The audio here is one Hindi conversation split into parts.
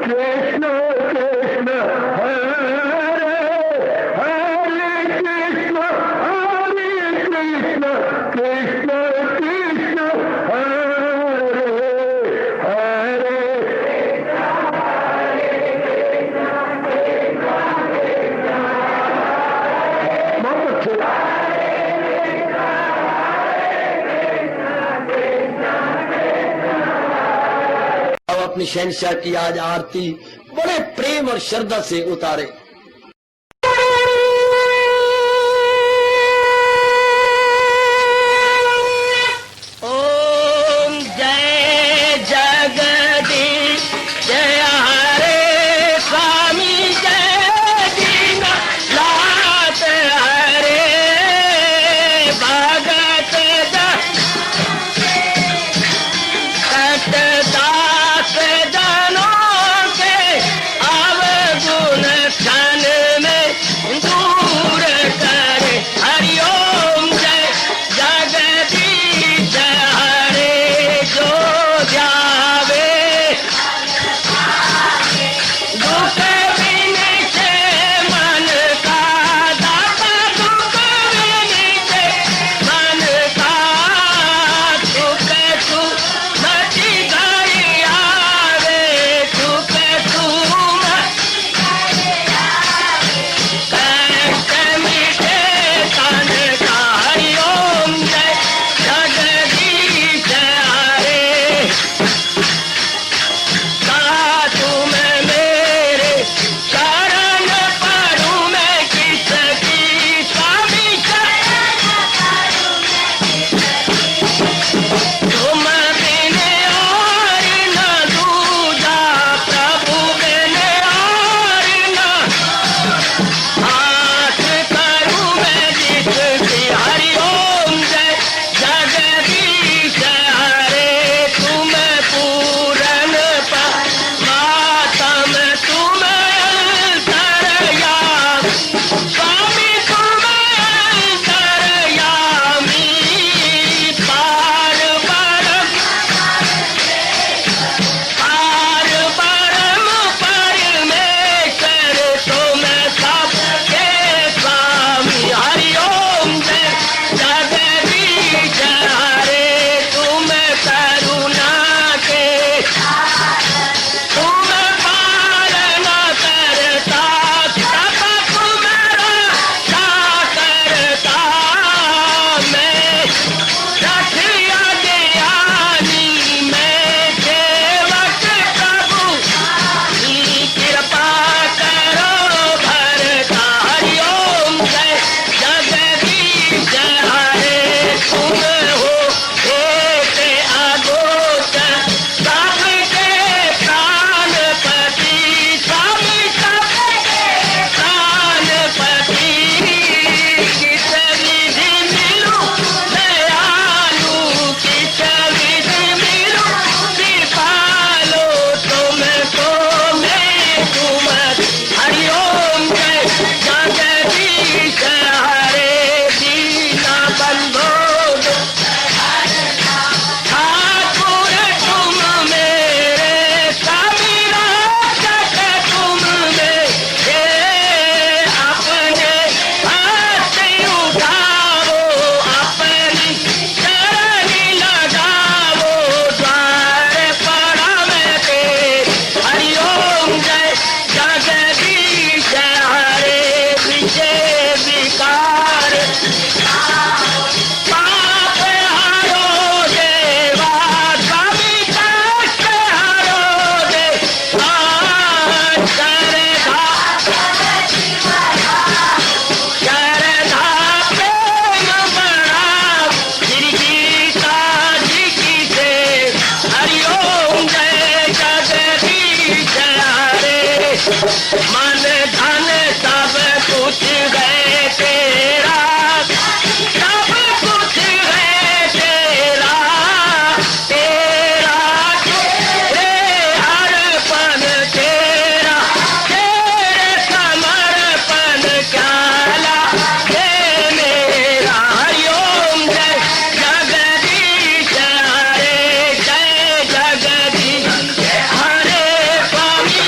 कृष्ण कृष्ण हरे हरे कृष्ण कृष्ण कृष्ण हरे हरे बहुत अच्छे। अब अपनी शहंशाह की आज आरती बड़े प्रेम और श्रद्धा से उतारे। ओम जय जगदीश जय हरे स्वामी जय दीनानाथ हरे भगत दास जनों के अवगुण क्षण में दूर करे। हरिओम जय जगदीश हरे जो ध्यावे दुख विनिचे मन का दाता दुख विनिचे मन का सुख तू मची गई आवे सुख तू कष्ट मिटे तन का। हरिओम जय जगदीश हरे तुम मेरे शरण पड़ूं मैं किसकी स्वामी तुम बिन और न दूजा प्रभु बिन और न हाथ करूं मैं जिसकी। हरिओम जय जगदीश हरे तुम पूरन मातम तुम अंतरयामी स्वामी तुम अंतरयामी पार परम परमेश्वर तुम सबके स्वामी। हरिओम जय जगदीश हरे तुम करुणा के तुम पालन करता सब तुम्हारा करता मैं रखिया ज्ञानी मैं सेवक प्रभु की कृपा करो भरता। हरिओम जय जगदीश हरे तुम हो एक अगोचर सबके प्राणपति स्वामी सबके प्राणपति किस विधि मिलूं दयालु किस विधि मिलूं कृपालो तुमको मैं तुम। हरिओम जय जगदीश हरे दीना बंधो ठाकुर तुम मेरे स्वामी रक्षक तुम मेरे अपने हाथ उठाओ अपनी शरण लगाओ द्वार पड़ा मैं तेरे। हरिओम जय जगदीश हरे विजय विकार पाप हरो देवा स्वामी कष्ट हरो देवा श्रद्धा प्रेम बढ़ाओ श्री गीता जी की से। हरिओम जय जगदीश हरे मन धन सब कुछ है तेरा सब कुछ है तेरा तेरा तेरे अर्पण तेरा तेरे समर्पण क्या लागे मेरा। हरिओम जय जगदीश हरे जय जगदीश हरे स्वामी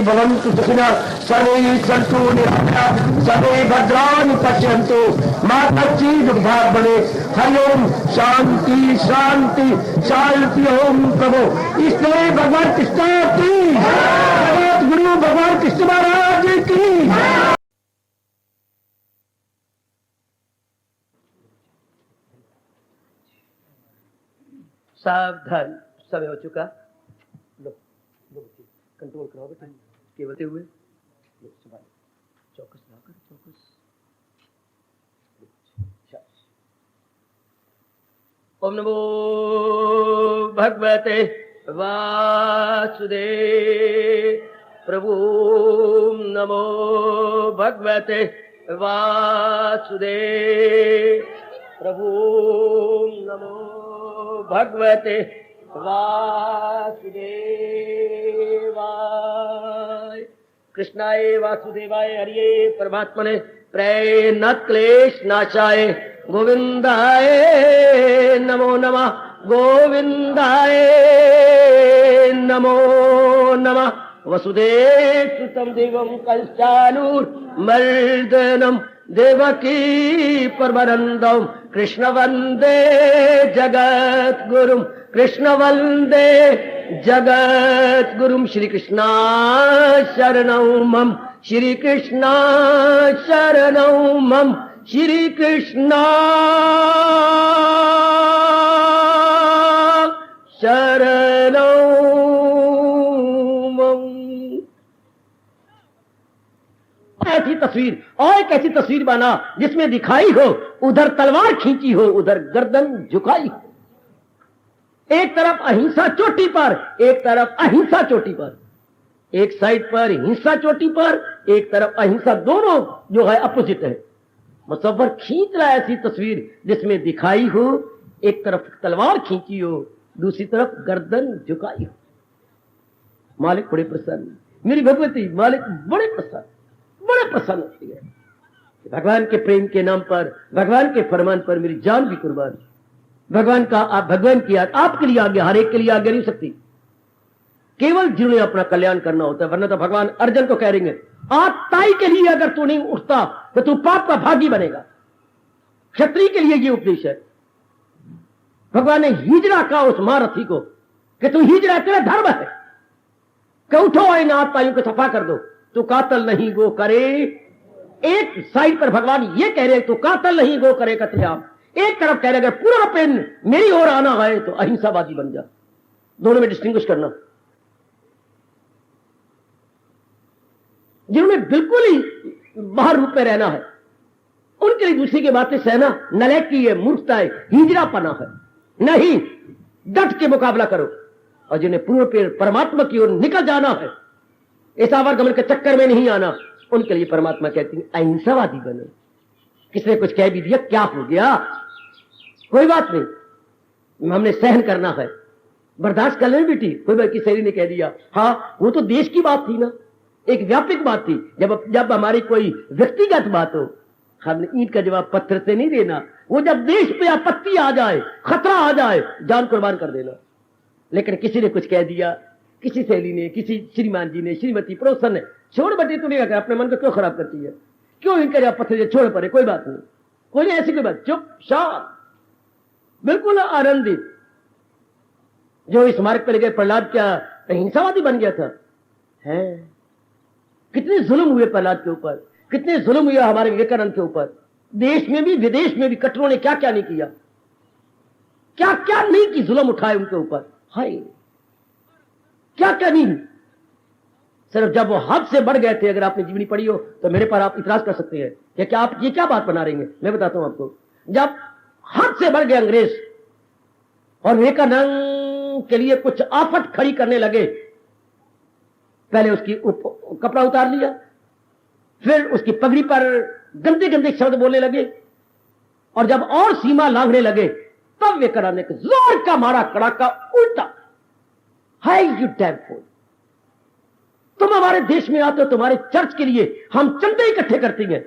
भवन्तु सुखिनः, सर्वे सन्तु निरामयाः, सर्वे भद्राणि पश्यन्तु, मा कश्चित् दुर्भाग् भवेत्। हरि ओम शांति शांति शांति। ओम प्रभु इसलिए भगवान कृष्ण की, जगत गुरु भगवान कृष्ण महाराज की। सावधान, समय हो चुका। लो कंट्रोल करो बेटा, केवलते हुए चौकस लाकर चौकस। ओम नमो भगवते वासुदेव। प्रभु नमो भगवते वासुदेव। प्रभु नमो भगवते वासुदेवाय। कृष्णाय वासुदेवाय हरिये परमात्मने प्रेम क्लेश नाशाय गोविंदाय नमो नमः। गोविंदाय नमो नमः। वसुदेव सुतं देवं कंसानुर्मर्दनम देवकी परमानंदम कृष्ण वंदे जगत गुरुम। कृष्ण वंदे जगत गुरुम। श्री कृष्णा शरणं मम। श्री कृष्णा शरणं मम। श्री कृष्णा शरणं मम। ऐसी तस्वीर और एक ऐसी तस्वीर बना जिसमें दिखाई हो उधर तलवार खींची हो, उधर गर्दन झुकाई हो। एक तरफ अहिंसा चोटी पर, एक तरफ अहिंसा चोटी पर। एक साइड पर हिंसा चोटी पर, एक तरफ अहिंसा। दोनों जो है अपोजिट है। मुसव्वर खींच रहा है ऐसी तस्वीर जिसमें दिखाई हो एक तरफ तलवार खींची हो, दूसरी तरफ गर्दन झुकाई हो। मालिक बड़े प्रसन्न, मेरी भगवती मालिक बड़े प्रसन्न, बड़े प्रसन्न होती है। भगवान के प्रेम के नाम पर, भगवान के फरमान पर मेरी जान भी कुर्बान। भगवान का आप, भगवान की आपके लिए आज्ञा, हर एक के लिए आज्ञा नहीं सकती, केवल जिन्होंने अपना कल्याण करना होता है। वरना तो भगवान अर्जुन को कह रहे हैं, आज ताई के लिए अगर तू नहीं उठता तो तू पाप का भागी बनेगा। क्षत्रिय के लिए ये उपदेश है। भगवान ने हिजड़ा कहा उस महारथी को कि तू हिजड़ा, तेरा धर्म है कि उठो इन आत्माओं को सफा कर दो, तू कातल नहीं गो करे। एक साइड पर भगवान ये कह रहे तू कातल नहीं गो करे कत्लेआम, एक तरफ कह रहे अगर पूरा पेन मेरी ओर आना है तो अहिंसावादी बन जा। दोनों में डिस्टिंग्विश करना। जिन्होंने बिल्कुल ही बाहर रूप में रहना है उनके लिए दूसरी की बातें सहना नलायकी है, मूर्खता है, हिजड़ापना है। नहीं, डट के मुकाबला करो। और जिन्हें पूर्ण पे परमात्मा की ओर निकल जाना है, इस आवागमन के चक्कर में नहीं आना, उनके लिए परमात्मा कहती है अहिंसावादी बनो। किसने कुछ कह भी दिया, क्या हो गया, कोई बात नहीं, हमने सहन करना है, बर्दाश्त कर लें बेटी। कोई की सहेली ने कह दिया, हाँ वो तो देश की बात थी ना, एक व्यापक बात थी। जब हमारी कोई व्यक्तिगत बात हो, हमने ईंट का जवाब पत्थर से नहीं देना। वो जब देश पे आपत्ति आ जाए, खतरा आ जाए, जान कुर्बान कर देना। लेकिन किसी ने कुछ कह दिया, किसी सहेली ने, किसी श्रीमान जी ने, श्रीमती पड़ोसन ने, छोड़ बेटी तू नहीं, अपने मन को क्यों खराब करती है, क्यों ईंट का जवाब पत्थर से, छोड़ पड़े, कोई बात नहीं, कोई नहीं, ऐसी कोई बात, चुप शांत, बिल्कुल आनंदित। जो इस मार्ग पर गए प्रहलाद क्या अहिंसावादी बन गया था? है कितने जुल्म हुए प्रहलाद के ऊपर, कितने जुल्म हुए हमारे विवेकानंद के ऊपर। देश में भी विदेश में भी कटरों ने क्या क्या नहीं किया, क्या क्या नहीं की, जुल्म उठाए उनके ऊपर। हाय क्या क्या नहीं, सिर्फ जब वो हद से बढ़ गए थे। अगर आपने जीवनी पढ़ी हो तो मेरे पर आप इतराज कर सकते हैं कि क्या आप ये क्या बात बना रहे हैं। मैं बताता हूं आपको, जब हद से बढ़ गए अंग्रेज और विवेकानंद के लिए कुछ आफत खड़ी करने लगे, पहले उसकी कपड़ा उतार लिया, फिर उसकी पगड़ी पर गंदे गंदे शब्द बोलने लगे, और जब और सीमा लांघने लगे तब विवेकानंद ने जोर का मारा कड़ाका उल्टा। हाय यू डैम फूल, तुम हमारे देश में आते हो, तुम्हारे चर्च के लिए हम चंदे इकट्ठे करते हैं,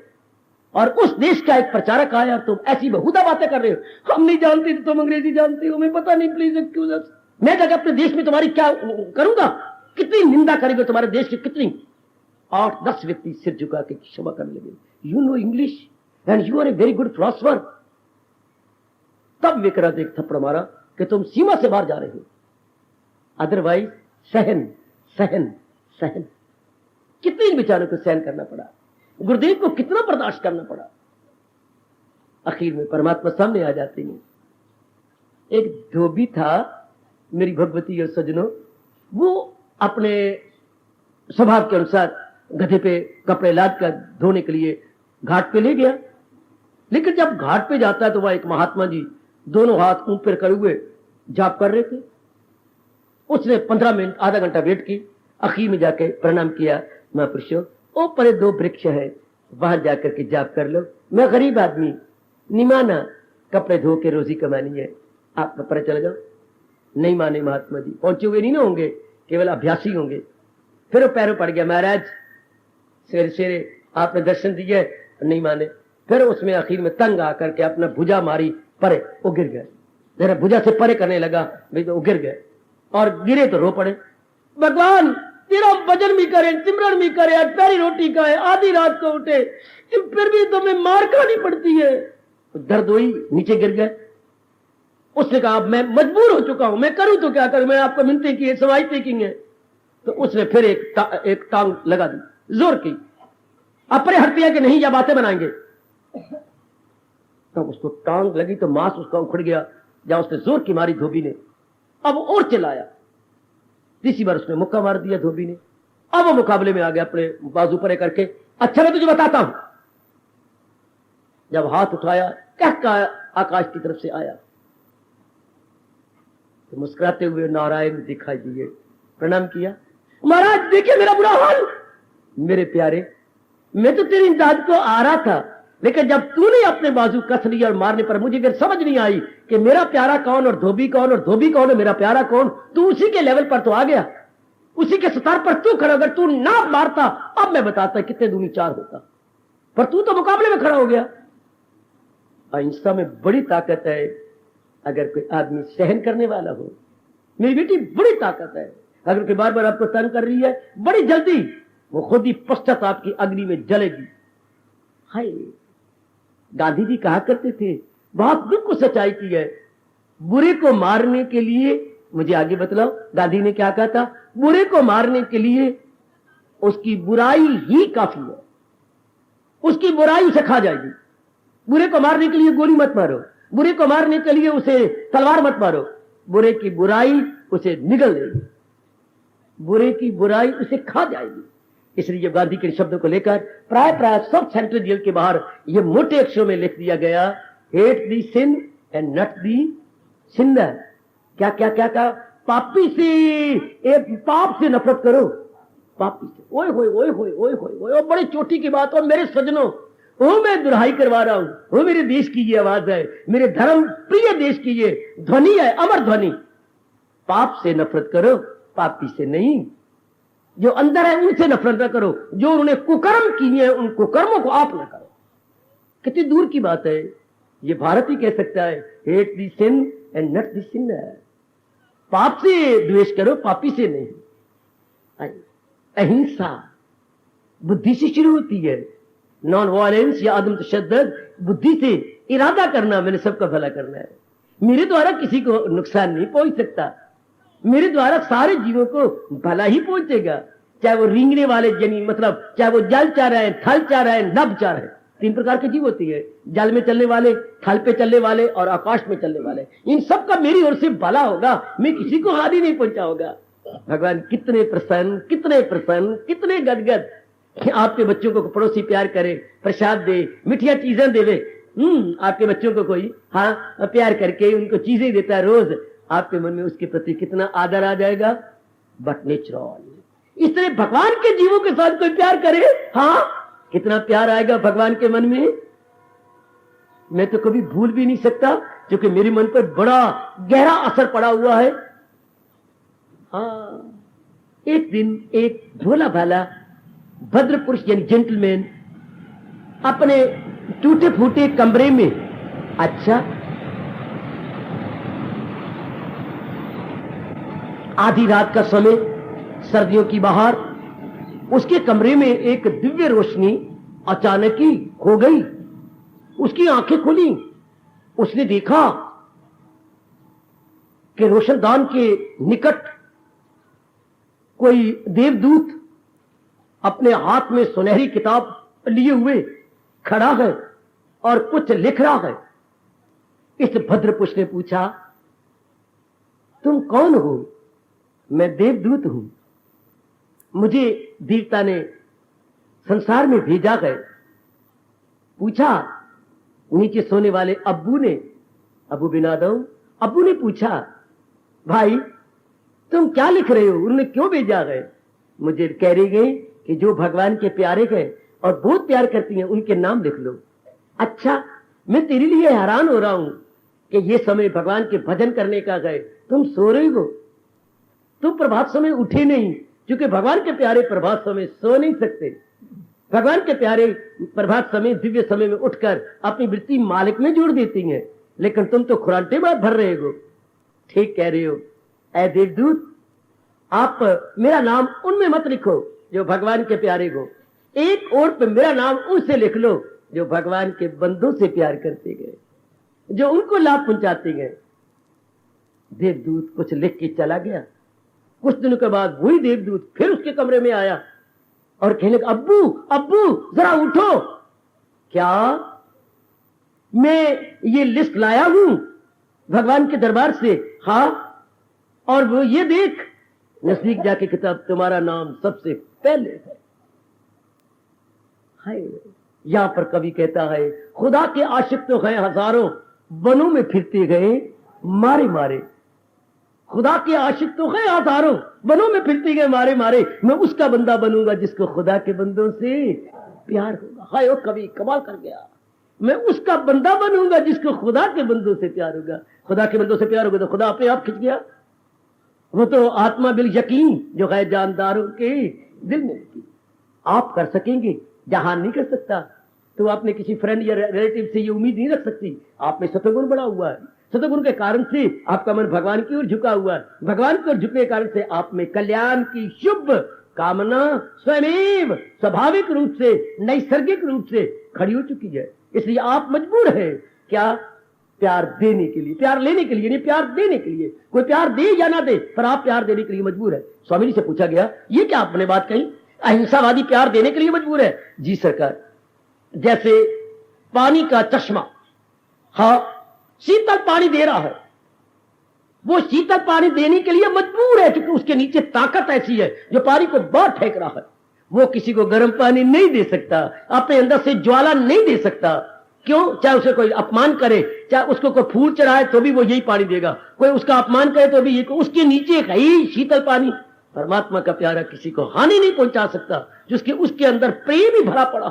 और उस देश का एक प्रचारक आया, तुम ऐसी बेहुदा बातें कर रहे हो, हम नहीं जानते तो तुम अंग्रेजी जानते हो, मैं पता नहीं, प्लीज एक्सक्यूज अस। मैं जाकर अपने देश में तुम्हारी क्या करूंगा, कितनी निंदा करेंगे तुम्हारे देश की, कितनी 8-10 व्यक्ति सिर झुका के क्षमा करने लगे। You know English and you are a very good philosopher. तब विक्रांत एक थप्पड़ मारा कि तुम सीमा से बाहर जा रहे हो, अदरवाइज सहन सहन सहन। कितने इन बेचारों को सहन करना पड़ा, गुरुदेव को कितना बर्दाश्त करना पड़ा। आखिर में परमात्मा सामने आ जाते हैं। एक धोबी था, मेरी भगवती और सज्जनों, वो अपने स्वभाव के अनुसार गधे पे कपड़े लाद कर धोने के लिए घाट पे ले गया। लेकिन जब घाट पे जाता है तो वह एक महात्मा जी दोनों हाथ ऊपर करे हुए जाप कर रहे थे। उसने 15 मिनट आधा घंटा वेट की, आखिर में जाके प्रणाम किया, महापुरुषों ओ परे 2 वृक्ष है, वहां जाकर के जाप कर लो, मैं गरीब आदमी निमाना कपड़े धो के रोजी कमानी है, आप पर चले जाओ। नहीं माने महात्मा जी, पहुंचे हुए नहीं ना होंगे, केवल अभ्यासी होंगे। फिर वो पैरों पड़ गया, महाराज सवेरे सवेरे आपने दर्शन दिए, नहीं माने। फिर उसमें आखिर में तंग आकर के अपना भुजा मारी परे, वो गिर गए। जरा भुजा से परे करने लगा भाई तो वो गिर गए, और गिरे तो रो पड़े, भगवान तेरा भजन भी करे, सिमरन भी करे, पहली रोटी खाए, आधी रात को उठे, फिर भी तुम्हें मार खानी पड़ती है। दर्द हुई, नीचे गिर गए। उसने कहा अब मैं मजबूर हो चुका हूं, मैं करूं तो क्या करूं, मैं आपको मिनते की है, सवाई की है। तो उसने फिर एक टांग लगा दी, जोर की, अपने हट दिया कि नहीं या बातें बनाएंगे। तो उसको टांग लगी तो मांस उसका उखड़ गया, जहां उसने जोर की मारी धोबी ने। अब और चिल्लाया, तीसरी बार उसने मुक्का मार दिया धोबी ने। अब वो मुकाबले में आ गया, अपने बाजू परे करके, अच्छा मैं तुझे बताता हूं। जब हाथ उठाया, क्या आकाश की तरफ से आया, तो मुस्कुराते हुए नारायण दिखाई दिए, प्रणाम किया, महाराज देखिए मेरा बुरा हाल। मेरे प्यारे, मैं तो तेरी इमदाद को आ रहा था, लेकिन जब तूने अपने बाजू कस लिया और मारने पर मुझे फिर समझ नहीं आई कि मेरा प्यारा कौन और धोबी कौन, और धोबी कौन और मेरा प्यारा कौन। तू उसी के लेवल पर तो आ गया, उसी के स्तर पर तू खड़ा। अगर तू ना मारता, अब मैं बताता कितने दूनी 4 होता, पर तू तो मुकाबले में खड़ा हो गया। अहिंसा में बड़ी ताकत है, अगर कोई आदमी सहन करने वाला हो। मेरी बेटी बड़ी ताकत है, अगर कोई बार बार आपको तंग कर रही है, बड़ी जल्दी वो खुद ही पश्चाताप की अग्नि में जलेगी। हाय, गांधी जी कहा करते थे, बहुत बिल्कुल सच्चाई की है, बुरे को मारने के लिए, मुझे आगे बतलाओ गांधी ने क्या कहा था, बुरे को मारने के लिए उसकी बुराई ही काफी है, उसकी बुराई उसे खा जाएगी। बुरे को मारने के लिए गोली मत मारो, बुरे को मारने के लिए उसे तलवार मत मारो, बुरे की बुराई उसे निगल देगी, बुरे की बुराई उसे खा जाएगी। इसलिए जब गांधी के शब्दों को लेकर प्राय सब सेंट्रल जेल के बाहर ये मोटे अक्षरों में लिख दिया गया, hate the sin and not the sinner. क्या क्या क्या क्या, पापी से, एक पाप से नफरत करो, पापी से। ओए होए ओए होए ओए होए ओए, बड़ी चोटी की बात। और मेरे सज्जनों, वो मैं दुहाई करवा रहा हूं, वो मेरे देश की ये आवाज है, मेरे धर्म प्रिय देश की ये ध्वनि है, अमर ध्वनि। पाप से नफरत करो, पापी से नहीं। जो अंदर है उनसे नफरत न करो, जो उन्होंने कुकर्म किए हैं उन कुकर्मों को आप न करो। कितनी दूर की बात है, ये भारत ही कह सकता है, hate the sin and not the sinner. पाप से द्वेष करो, पापी से नहीं। अहिंसा बुद्धि से शुरू होती है, नॉन वायलेंस या अदम तशद्दुद, बुद्धि से इरादा करना, मैंने सबका भला करना है, मेरे द्वारा किसी को नुकसान नहीं पहुंच सकता, मेरे द्वारा सारे जीवों को भला ही पहुंचेगा, चाहे वो रेंगने वाले जनी, मतलब चाहे वो जल चाह रहे हैं, थल चाह रहे हैं, नभ चाह रहे हैं। 3 प्रकार के जीव होती है, जल में चलने वाले, थल पे चलने वाले और आकाश में चलने वाले। इन सब का मेरी ओर से भला होगा, मैं किसी को हानि नहीं पहुंचा होगा। भगवान कितने प्रसन्न, कितने प्रसन्न, कितने गदगद कि आपके बच्चों को पड़ोसी प्यार करे, प्रसाद दे, मिठिया चीजें देवे। आपके बच्चों को कोई प्यार करके उनको चीजें देता है रोज, आपके मन में उसके प्रति कितना आदर आ जाएगा। बट नेचुरल, इस तरह भगवान के जीवों के साथ कोई प्यार करे, कितना प्यार आएगा भगवान के मन में, मैं तो कभी भूल भी नहीं सकता, क्योंकि मेरे मन पर बड़ा गहरा असर पड़ा हुआ है। एक दिन एक भोला भाला भद्र पुरुष यानी जेंटलमैन अपने टूटे फूटे कमरे में, अच्छा आधी रात का समय, सर्दियों की बाहर, उसके कमरे में एक दिव्य रोशनी अचानक ही हो गई। उसकी आंखें खुली, उसने देखा कि रोशनदान के निकट कोई देवदूत अपने हाथ में सुनहरी किताब लिए हुए खड़ा है और कुछ लिख रहा है। इस भद्रपुरुष ने पूछा, तुम कौन हो? मैं देवदूत हूं, मुझे देवता ने संसार में भेजा है। पूछा नीचे सोने वाले अब्बू ने, अबू बिनादम, अब्बू ने पूछा, भाई तुम क्या लिख रहे हो? उन्होंने क्यों भेजा है? मुझे कह रही गई कि जो भगवान के प्यारे हैं और बहुत प्यार करती हैं उनके नाम लिख लो। अच्छा, मैं तेरे लिए हैरान हो रहा हूं कि ये समय भगवान के भजन करने का है, तुम सो रही हो, तुम प्रभात समय उठे नहीं, क्योंकि भगवान के प्यारे प्रभात समय सो नहीं सकते। भगवान के प्यारे प्रभात समय दिव्य समय में उठकर अपनी वृत्ति मालिक में जोड़ देती हैं, लेकिन तुम तो खुरांटे बात भर रहे हो। ठीक कह रहे हो ऐ देवदूत, आप मेरा नाम उनमें मत लिखो जो भगवान के प्यारे हो, एक और पे मेरा नाम उनसे लिख लो जो भगवान के बंदों से प्यार करते गए, जो उनको लाभ पहुंचाते गए। देवदूत कुछ लिख के चला गया। कुछ दिनों के बाद वही देवदूत फिर उसके कमरे में आया और कहने लगा, अब्बू अब्बू जरा उठो। क्या? मैं ये लिस्ट लाया हूं भगवान के दरबार से। हाँ, और वो ये देख, नजदीक जाके किताब, तुम्हारा नाम सबसे पहले है। हाय, यहां पर कवि कहता है, खुदा के आशिक तो हैं हजारों, वनों में फिरते गए मारे मारे। खुदा के आशिक तो हैं हजारों, वनों में फिरते गए मारे मारे। मैं उसका बंदा बनूंगा जिसको खुदा के बंदों से प्यार होगा। हाय, वो कवि कमाल कर गया। मैं उसका बंदा बनूंगा जिसको खुदा के बंदों से प्यार होगा। खुदा के बंदों से प्यार होगा तो खुदा अपने आप खिंच गया। वो तो आत्मा बिल यकीन जो है जानदारों के दिल में की। आप कर सकेंगे, जहां नहीं कर सकता तो आपने किसी फ्रेंड या रिलेटिव से ये उम्मीद नहीं रख सकती। आप में सतगुण बड़ा हुआ है, सतगुण के कारण से आपका मन भगवान की ओर झुका हुआ है। भगवान की ओर झुकने के कारण से आप में कल्याण की शुभ कामना स्वयं स्वाभाविक रूप से, नैसर्गिक रूप से खड़ी हो चुकी है। इसलिए आप मजबूर हैं क्या? प्यार देने के लिए, प्यार लेने के लिए नहीं, प्यार देने के लिए। कोई प्यार दे या ना दे, पर आप प्यार देने के लिए मजबूर है। स्वामी जी से पूछा गया, ये क्या आपने बात कही, अहिंसावादी प्यार देने के लिए मजबूर है? जी सरकार, जैसे पानी का चश्मा, हाँ शीतल पानी दे रहा है, वो शीतल पानी देने के लिए मजबूर है क्योंकि उसके नीचे ताकत ऐसी है जो पानी को बहुत फेंक रहा है। वो किसी को गर्म पानी नहीं दे सकता, अपने अंदर से ज्वाला नहीं दे सकता। क्यों? चाहे उसे कोई अपमान करे, चाहे उसको कोई फूल चढ़ाए तो भी वो यही पानी देगा, कोई उसका अपमान करे तो भी ये, उसके नीचे है ही शीतल पानी। परमात्मा का प्यारा किसी को हानि नहीं पहुंचा सकता, जिसके उसके अंदर प्रेम ही भरा पड़ा।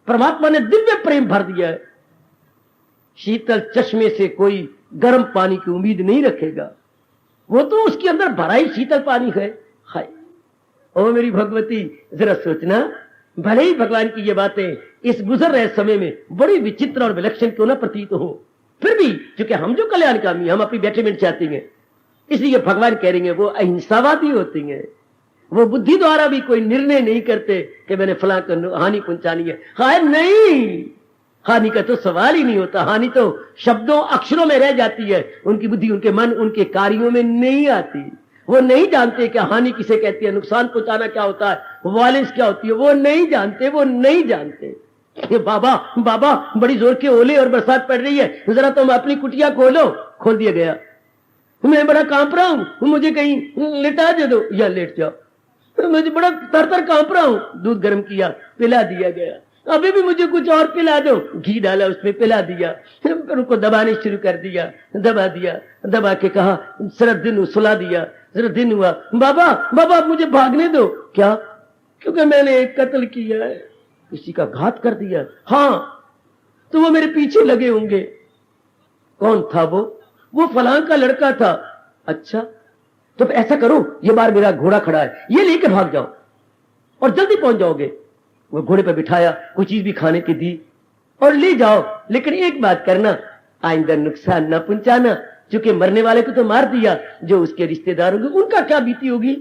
परमात्मा ने दिव्य प्रेम भर दिया है। शीतल चश्मे से कोई गर्म पानी की उम्मीद नहीं रखेगा, वो तो उसके अंदर भरा ही शीतल पानी है। हाय, ओ मेरी भगवती, जरा सोचना, भले ही भगवान की ये बातें इस गुजर रहे समय में बड़ी विचित्र और विलक्षण क्यों ना प्रतीत हो, फिर भी क्योंकि हम जो कल्याणकामी, हम अपनी बेटरमेंट चाहते हैं, इसलिए भगवान कह रहे हैं वो अहिंसावादी होती हैं। वो बुद्धि द्वारा भी कोई निर्णय नहीं करते कि मैंने फलां को हानि पहुंचानी है। हाय नहीं, हानि का तो सवाल ही नहीं होता। हानि तो शब्दों अक्षरों में रह जाती है, उनकी बुद्धि, उनके मन, उनके कार्यों में नहीं आती। वो नहीं जानते कि हानि किसे कहती है, नुकसान पहुंचाना क्या होता है, वायलेंस क्या होती है, वो नहीं जानते, वो नहीं जानते। बाबा बाबा बड़ी जोर के ओले और बरसात पड़ रही है, जरा तुम अपनी कुटिया खोलो। खोल दिया गया। मैं बड़ा कांप रहा हूं, मुझे कहीं लिटा दे दो या लेट जाओ, मुझे बड़ा तर कांप रहा हूं। दूध गर्म किया, पिला दिया गया। अभी भी मुझे कुछ और पिला दो, घी डाला उसमें, पिला दिया। फिर उनको दबाने शुरू कर दिया, दबा दिया, दबा के कहा जरा दिन सुला दिया, जरा दिन हुआ, बाबा बाबा मुझे भागने दो। क्या? क्योंकि मैंने एक कत्ल किया है, किसी का घात कर दिया। हाँ, तो वो मेरे पीछे लगे होंगे। कौन था वो फलां का लड़का था। अच्छा, तो ऐसा करो, ये बार मेरा घोड़ा खड़ा है, ये लेके भाग जाओ और जल्दी पहुंच जाओगे। वो घोड़े पर बिठाया, कुछ चीज भी खाने की दी और ले जाओ, लेकिन एक बात करना, आइंदा नुकसान ना पहुंचाना, क्योंकि मरने वाले को तो मार दिया, जो उसके रिश्तेदार होंगे उनका क्या बीती होगी।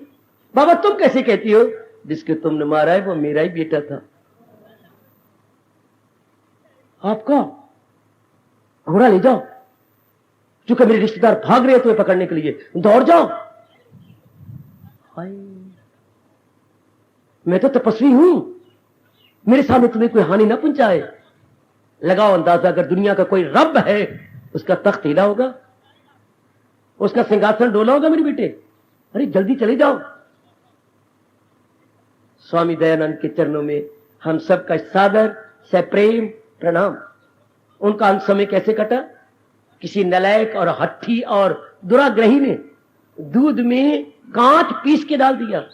बाबा तुम कैसे कहती हो? जिसके तुमने मारा है वो मेरा ही बेटा था। आपका घोड़ा ले जाओ, चूंकि मेरे रिश्तेदार भाग रहे हैं तुम्हें पकड़ने के लिए, दौड़ जाओ। हाय, मैं तो तपस्वी हूं, मेरे सामने तुम्हें कोई हानि ना पहुंचाए। लगाओ अंदाजा, अगर दुनिया का कोई रब है उसका तख्त हिला होगा, उसका सिंहासन डोला होगा मेरे बेटे। अरे जल्दी चले जाओ। स्वामी दयानंद के चरणों में हम सबका सादर से प्रेम प्रणाम। उनका अंत समय कैसे कटा? किसी नलायक और हट्ठी और दुराग्रही ने दूध में कांच पीस के डाल दिया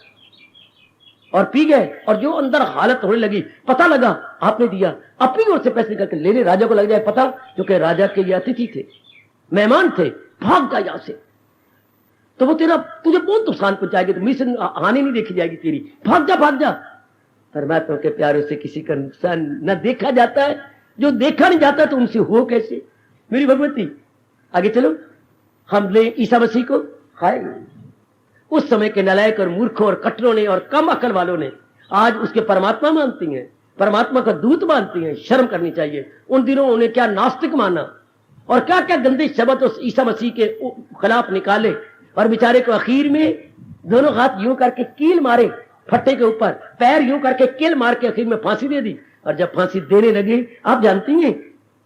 और पी गए, और जो अंदर हालत होने लगी, पता लगा आपने दिया, अपनी ओर से पैसे करके लेने राजा को लग जाए पता, क्योंकि राजा के ये अतिथि थे, मेहमान थे, भाग जा यहां से, तो वो तुझे बहुत नुकसान पहुंचाएगी, तो मिशन हानि नहीं देखी जाएगी तेरी, भाग जा भाग जा। परमात्मा के प्यारों से किसी का नुकसान न देखा जाता है, जो देखा नहीं जाता तो उनसे हो कैसे? मेरी भगवती, आगे चलो, हम ले ईसा मसीह को। हाय, उस समय के नलायक और मूर्खों और कटरों ने और कम अकल वालों ने आज उसके परमात्मा मानती हैं, परमात्मा का दूत मानती हैं। शर्म करनी चाहिए। उन दिनों उन्हें क्या नास्तिक माना और क्या क्या गंदे शब्द उस ईसा मसीह के खिलाफ निकाले, और बेचारे को आखिर में दोनों हाथ यूं करके कील मारे फट्टे के ऊपर, पैर यूं करके कील मार के आखिर में फांसी दे दी। और जब फांसी देने लगे, आप जानती हैं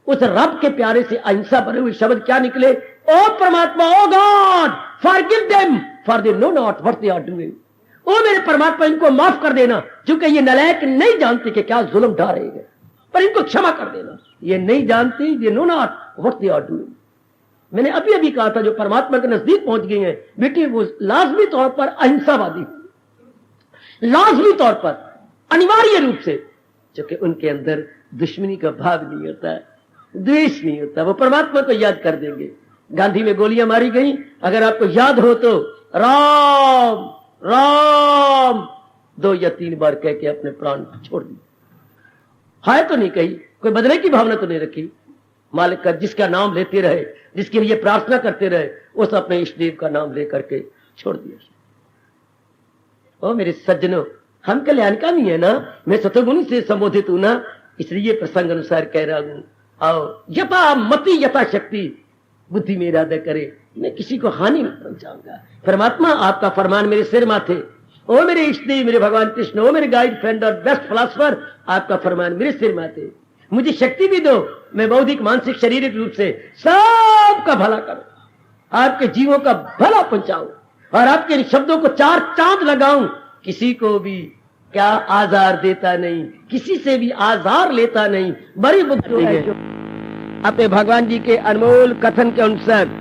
उस रब के प्यारे से अहिंसा भरे हुए शब्द क्या निकले? ओ परमात्मा, O God, forgive them for they know not what they are doing. ओ मेरे परमात्मा, इनको माफ कर देना, क्योंकि ये नलायक नहीं जानते कि क्या जुल्म ढा रहे हैं, पर इनको क्षमा कर देना। ये नहीं जानते, they know not what they are doing. मैंने अभी अभी कहा था, जो परमात्मा के नजदीक पहुंच गई हैं बेटी, वो लाजमी तौर पर अहिंसावादी, लाजमी तौर पर, अनिवार्य रूप से, क्योंकि उनके अंदर दुश्मनी का भाव नहीं होता, द्वेष नहीं होता, वो परमात्मा को याद कर देंगे। गांधी में गोलियां मारी गई, अगर आपको याद हो तो राम राम 2 या 3 बार कह के अपने प्राण छोड़ दिए। हाय तो नहीं कही, कोई बदले की भावना तो नहीं रखी। मालिक का जिसका नाम लेते रहे, जिसके लिए प्रार्थना करते रहे, उस अपने इष्ट देव का नाम लेकर के छोड़ दिया। ओ मेरे सज्जनों, हम कल्याणकामी है ना, मैं सतगुणी से संबोधित हूं ना, इसलिए प्रसंग अनुसार कह रहा हूं। आओ, यथा मति यथा शक्ति, बुद्धि में इरादा करे, मैं किसी को हानि नहीं पहुंचाऊंगा। परमात्मा, आपका फरमान मेरे सिर माथे। ओ मेरे इष्ट देव, मेरे भगवान कृष्ण, ओ मेरे गाइड फ्रेंड और बेस्ट फिलॉसफर, आपका फरमान मेरे सिर माथे। मुझे शक्ति भी दो, मैं बौद्धिक मानसिक शारीरिक रूप से सबका भला करूं, आपके जीवों का भला पहुंचाऊं, और आपके शब्दों को 4 चांद लगाऊं। किसी को भी क्या आजार देता नहीं, किसी से भी आजार लेता नहीं। बड़ी बुद्धि है जो अपने भगवान जी के अनमोल कथन के अनुसार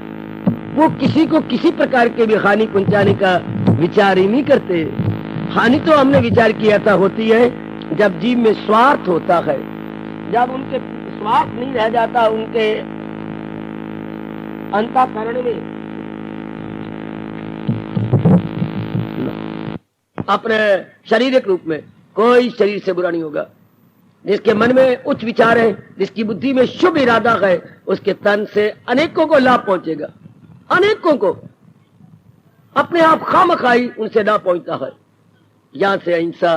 वो किसी को किसी प्रकार के भी हानि पहुंचाने का विचार ही नहीं करते। हानि तो हमने विचार किया था होती है जब जीव में स्वार्थ होता है, जब उनके स्वार्थ नहीं रह जाता, उनके अंतःकरण में अपने शारीरिक रूप में कोई शरीर से बुरा नहीं होगा। जिसके मन में उच्च विचार है, जिसकी बुद्धि में शुभ इरादा है, उसके तन से अनेकों को लाभ पहुंचेगा, अनेकों को। अपने आप खामखाई उनसे ना पहुंचता है। यहां से अहिंसा,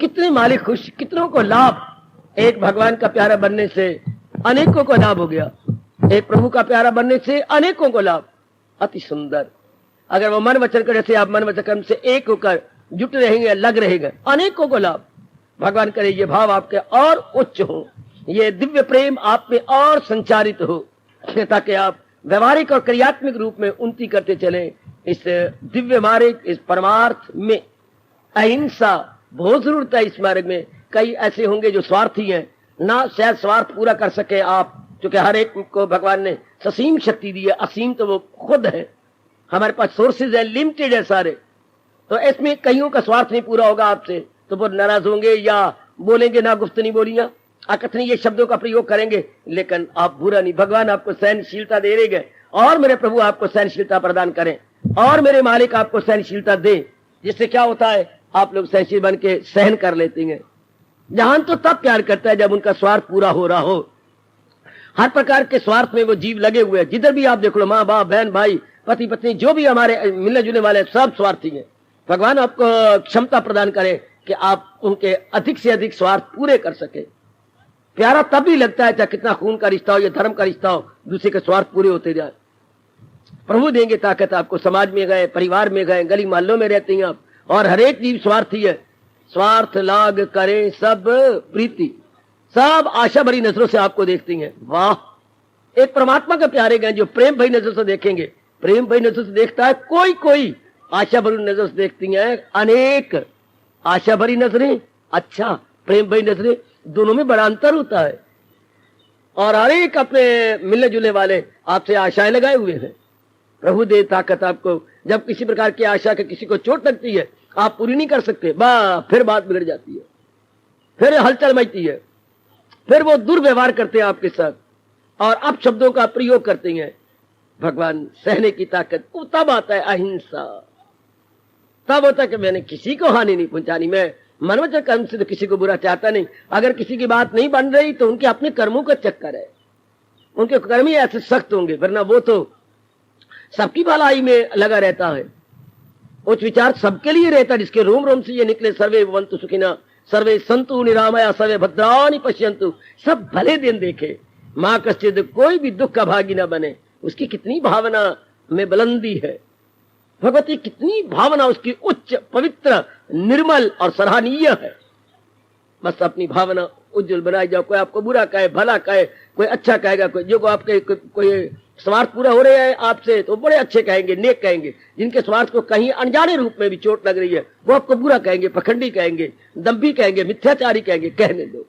कितने मालिक खुश, कितनों को लाभ। एक भगवान का प्यारा बनने से अनेकों को लाभ हो गया, एक प्रभु का प्यारा बनने से अनेकों को लाभ। अति सुंदर। अगर वो मन वचन करे, जैसे आप मन वचन कर्म से एक होकर जुट रहेंगे, लग रहेंगे, अनेकों को लाभ। भगवान करे ये भाव आपके और उच्च हो, ये दिव्य प्रेम आप में और संचारित हो, ताकि आप व्यवहारिक और क्रियात्मक रूप में उन्नति करते चले इस दिव्य मार्ग, इस परमार्थ में। अहिंसा बहुत जरूरत है इस मार्ग में। कई ऐसे होंगे जो स्वार्थी हैं, ना शायद स्वार्थ पूरा कर सके आप, क्योंकि हर एक को भगवान ने ससीम शक्ति दी है, असीम तो वो खुद है। हमारे पास सोर्सेज है, लिमिटेड है सारे, तो इसमें कईयों का स्वार्थ नहीं पूरा होगा आपसे तो वो नाराज होंगे या बोलेंगे ना गुफ्तनी बोलियां, अकथनी ये शब्दों का प्रयोग करेंगे, लेकिन आप बुरा नहीं। भगवान आपको सहनशीलता दे रहे हैं, और मेरे प्रभु आपको सहनशीलता प्रदान करें, और मेरे मालिक आपको सहनशीलता दे, जिससे क्या होता है आप लोग सहनशील बन के सहन कर लेते हैं। जहां तो तब प्यार करता है जब उनका स्वार्थ पूरा हो रहा हो। हर प्रकार के स्वार्थ में वो जीव लगे हुए हैं। जिधर भी आप देख लो, माँ बाप, बहन भाई, पति पत्नी, जो भी हमारे मिलने जुलने वाले सब स्वार्थी हैं। भगवान आपको क्षमता प्रदान करे कि आप उनके अधिक से अधिक स्वार्थ पूरे कर सके। प्यारा तब भी लगता है चाहे कितना खून का रिश्ता हो या धर्म का रिश्ता हो, दूसरे के स्वार्थ पूरे होते जाए। प्रभु देंगे ताकत आपको। समाज में गए, परिवार में गए, गली मोहल्लों में रहती हैं आप, और हर एक जीव स्वार्थी है। स्वार्थ लाग करे सब प्रीति, सब आशा भरी नजरों से आपको देखती हैं। वाह, एक परमात्मा के प्यारे गए जो प्रेम भरी नजर से देखेंगे। प्रेम भरी नजर से देखता है कोई, कोई आशा भरी नजर से देखती हैं अनेक। आशा भरी नजरें, अच्छा प्रेम भरी नजरें, दोनों में बड़ा अंतर होता है। और हर एक अपने मिलने जुलने वाले आपसे आशाएं लगाए हुए हैं। प्रभु दे ताकत आपको। जब किसी प्रकार की आशा के किसी को चोट लगती है, आप पूरी नहीं कर सकते, फिर बात बिगड़ जाती है, फिर हलचल मचती है, फिर वो दुर्व्यवहार करते हैं आपके साथ और अब शब्दों का प्रयोग करते हैं। भगवान सहने की ताकत तब आता है अहिंसा। तब होता है कि मैंने किसी को हानि नहीं पहुंचानी, मैं मनोवचन कर्म से तो किसी को बुरा चाहता नहीं। अगर किसी की बात नहीं बन रही तो उनके अपने कर्मों का चक्कर है, उनके कर्म ही ऐसे सख्त होंगे, वरना वो तो सबकी भलाई में लगा रहता है। उच्च विचार सबके लिए रहता है, जिसके रोम रोम से ये निकले सर्वे भवन्तु सुखिनः सर्वे सन्तु निरामया सर्वे भद्राणि पश्यन्तु। सब भले दिन देखे, माँ कश्चित् कोई भी दुख का भागी न बने। उसकी कितनी भावना में बुलंदी है, भगवती कितनी भावना उसकी उच्च पवित्र निर्मल और सराहनीय है। बस अपनी भावना उज्जवल बनाई जाओ। कोई आपको बुरा कहे, भला कहे, कोई अच्छा कहेगा, कोई जो आपके कोई स्वार्थ पूरा हो रहे हैं आपसे तो बड़े अच्छे कहेंगे, नेक कहेंगे। जिनके स्वार्थ को कहीं अनजाने रूप में भी चोट लग रही है वो आपको बुरा कहेंगे, पखंडी कहेंगे, दम्भी कहेंगे, मिथ्याचारी कहेंगे। कहने दो,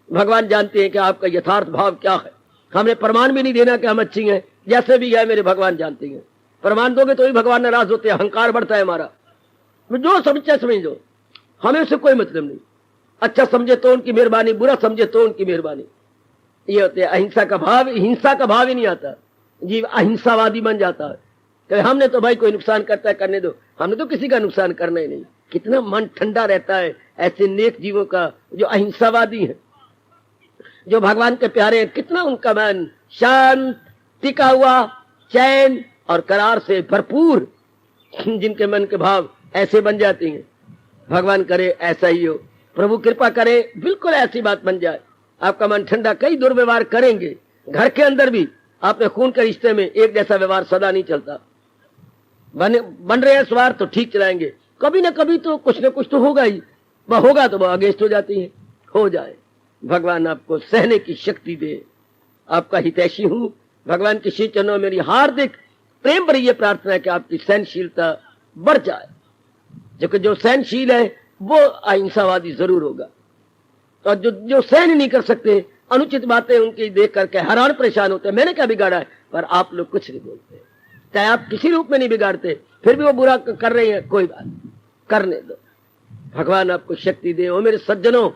भगवान जानते हैं कि आपका यथार्थ भाव क्या है। हमने प्रमाण भी नहीं देना कि हम अच्छी हैं, जैसे भी है मेरे भगवान जानते हैं। प्रमाण दोगे तो ही भगवान नाराज होते हैं, अहंकार बढ़ता है हमारा। जो समझे समझ दो, हमें उससे कोई मतलब नहीं। अच्छा समझे तो उनकी मेहरबानी, बुरा समझे तो उनकी मेहरबानी। ये होते हैं अहिंसा का भाव। हिंसा का भाव ही नहीं आता, जीव अहिंसावादी बन जाता है कि हमने तो भाई कोई नुकसान करता है करने दो, हमने तो किसी का नुकसान करना ही नहीं। कितना मन ठंडा रहता है ऐसे नेक जीवों का जो अहिंसावादी है, जो भगवान के प्यारे हैं। कितना उनका मन शांत, टिका हुआ, चैन और करार से भरपूर, जिनके मन के भाव ऐसे बन जाते हैं। भगवान करे ऐसा ही हो, प्रभु कृपा करे बिल्कुल ऐसी बात बन जाए। आपका मन ठंडा। कई दुर्व्यवहार करेंगे घर के अंदर भी, आपने खून के रिश्ते में एक जैसा व्यवहार सदा नहीं चलता। बन रहे हैं स्वार्थ तो ठीक चलाएंगे, कभी ना कभी तो कुछ ना कुछ तो होगा ही। वह होगा तो वह अगेंस्ट हो जाती है, हो जाए। भगवान आपको सहने की शक्ति दे। आपका हितैषी हूं। भगवान के श्री चरणों में मेरी हार्दिक प्रेम भरी ये प्रार्थना है कि आपकी सहनशीलता बढ़ जाए। जो सहनशील है वो अहिंसावादी जरूर होगा, और जो सहन नहीं कर सकते, अनुचित बातें उनकी देख करके हैरान परेशान होते हैं, मैंने क्या बिगाड़ा है, पर आप लोग कुछ नहीं बोलते। चाहे आप किसी रूप में नहीं बिगाड़ते, फिर भी वो बुरा कर रहे हैं, कोई बात करने दो। भगवान आपको शक्ति दे। ओ मेरे सज्जनों,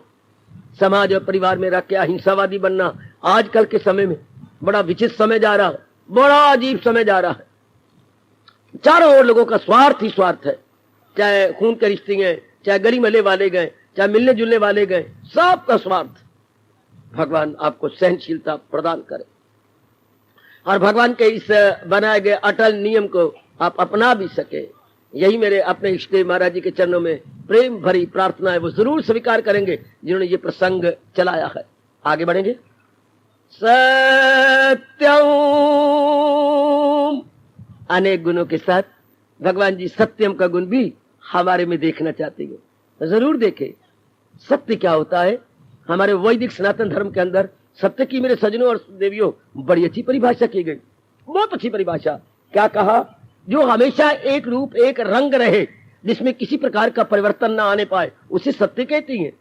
समाज और परिवार में रख के अहिंसावादी बनना आजकल के समय में बड़ा विचित्र समय जा रहा है, बड़ा अजीब समय जा रहा है। चारों ओर लोगों का स्वार्थ ही स्वार्थ है, चाहे खून के रिश्ते हैं, चाहे गली मले वाले गए, चाहे मिलने जुलने वाले गए, सबका स्वार्थ। भगवान आपको सहनशीलता प्रदान करे और भगवान के इस बनाए गए अटल नियम को आप अपना भी सके। यही मेरे अपने इष्टदेव महाराज जी के चरणों में प्रेम भरी प्रार्थना है। वो जरूर स्वीकार करेंगे जिन्होंने ये प्रसंग चलाया है। आगे बढ़ेंगे। सत्यम, अनेक गुणों के साथ भगवान जी सत्यम का गुण भी हमारे में देखना चाहते हैं। जरूर देखें सत्य क्या होता है। हमारे वैदिक सनातन धर्म के अंदर सत्य की मेरे सजनों और देवियों बड़ी अच्छी परिभाषा की गई, बहुत अच्छी परिभाषा। क्या कहा? जो हमेशा एक रूप एक रंग रहे, जिसमें किसी प्रकार का परिवर्तन ना आने पाए, उसे सत्य कहती हैं।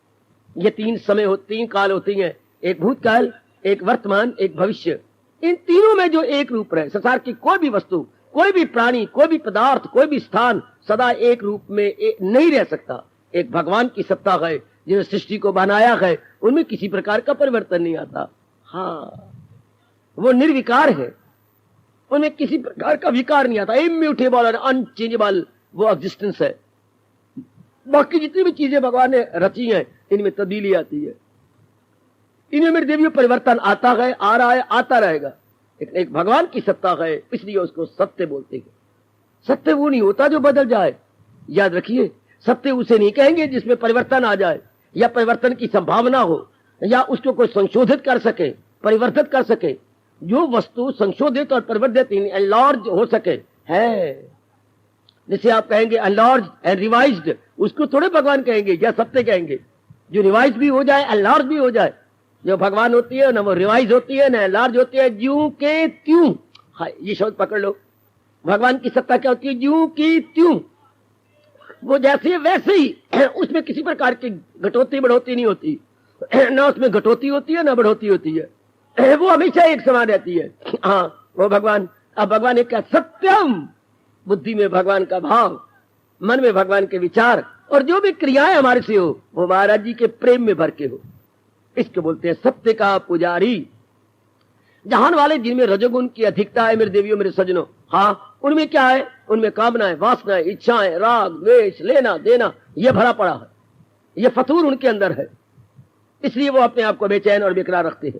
ये तीन समय तीन काल होती हैं, एक भूतकाल, एक वर्तमान, एक भविष्य। इन तीनों में जो एक रूप रहे, संसार की कोई भी वस्तु, कोई भी प्राणी, कोई भी पदार्थ, कोई भी स्थान सदा एक रूप में नहीं रह सकता। एक भगवान की सत्ता है जिन्होंने सृष्टि को बनाया है, उनमें किसी प्रकार का परिवर्तन नहीं आता। हाँ, वो निर्विकार है, उनमें किसी प्रकार का विकार नहीं आता। इम्यूटेबल और अनचेंजेबल वो एग्जिस्टेंस है। बाकी जितनी भी चीजें भगवान ने रची हैं, इनमें तब्दीली आती है, इनमें मेरे देवियों परिवर्तन आता है, आ रहा है, आता रहेगा। एक भगवान की सत्ता है, इसलिए उसको सत्य बोलते हैं। सत्य वो नहीं होता जो बदल जाए, याद रखिए, सत्य उसे नहीं कहेंगे जिसमें परिवर्तन आ जाए या परिवर्तन की संभावना हो या उसको कोई संशोधित कर सके, परिवर्तित कर सके। जो वस्तु संशोधित और परिवर्तित एनलार्ज हो सके है, जैसे आप कहेंगे एनलार्ज एंड रिवाइज्ड, उसको थोड़े भगवान कहेंगे या सत्य कहेंगे। जो रिवाइज भी हो जाए, एनलार्ज भी हो जाए। जो भगवान होती है ना वो रिवाइज होती है ना एनलार्ज होती है, ज्यों के त्यों। हाँ, ये शब्द पकड़ लो। भगवान की सत्ता क्या होती है? ज्यों की त्यों, वो जैसे वैसे ही। उसमें किसी प्रकार की घटोती बढ़ोती नहीं होती, ना उसमें घटोती होती है ना बढ़ोती होती है, वो हमेशा एक समान रहती है। हाँ, वो भगवान। अब भगवान एक क्या? सत्यम। बुद्धि में भगवान का भाव, मन में भगवान के विचार, और जो भी क्रियाएं हमारे से हो वो महाराज जी के प्रेम में भर के हो। इसको बोलते हैं सत्य का पुजारी। जहान वाले जिनमें रजोगुण की अधिकता है मेरे देवियों मेरे सजनों, हाँ, उनमें क्या है? उनमें कामनाएं, वासनाएं, इच्छाएं, राग, द्वेष, लेना देना, ये भरा पड़ा है। ये फतूर उनके अंदर है, इसलिए वो अपने आप को बेचैन और बेकरार रखते हैं।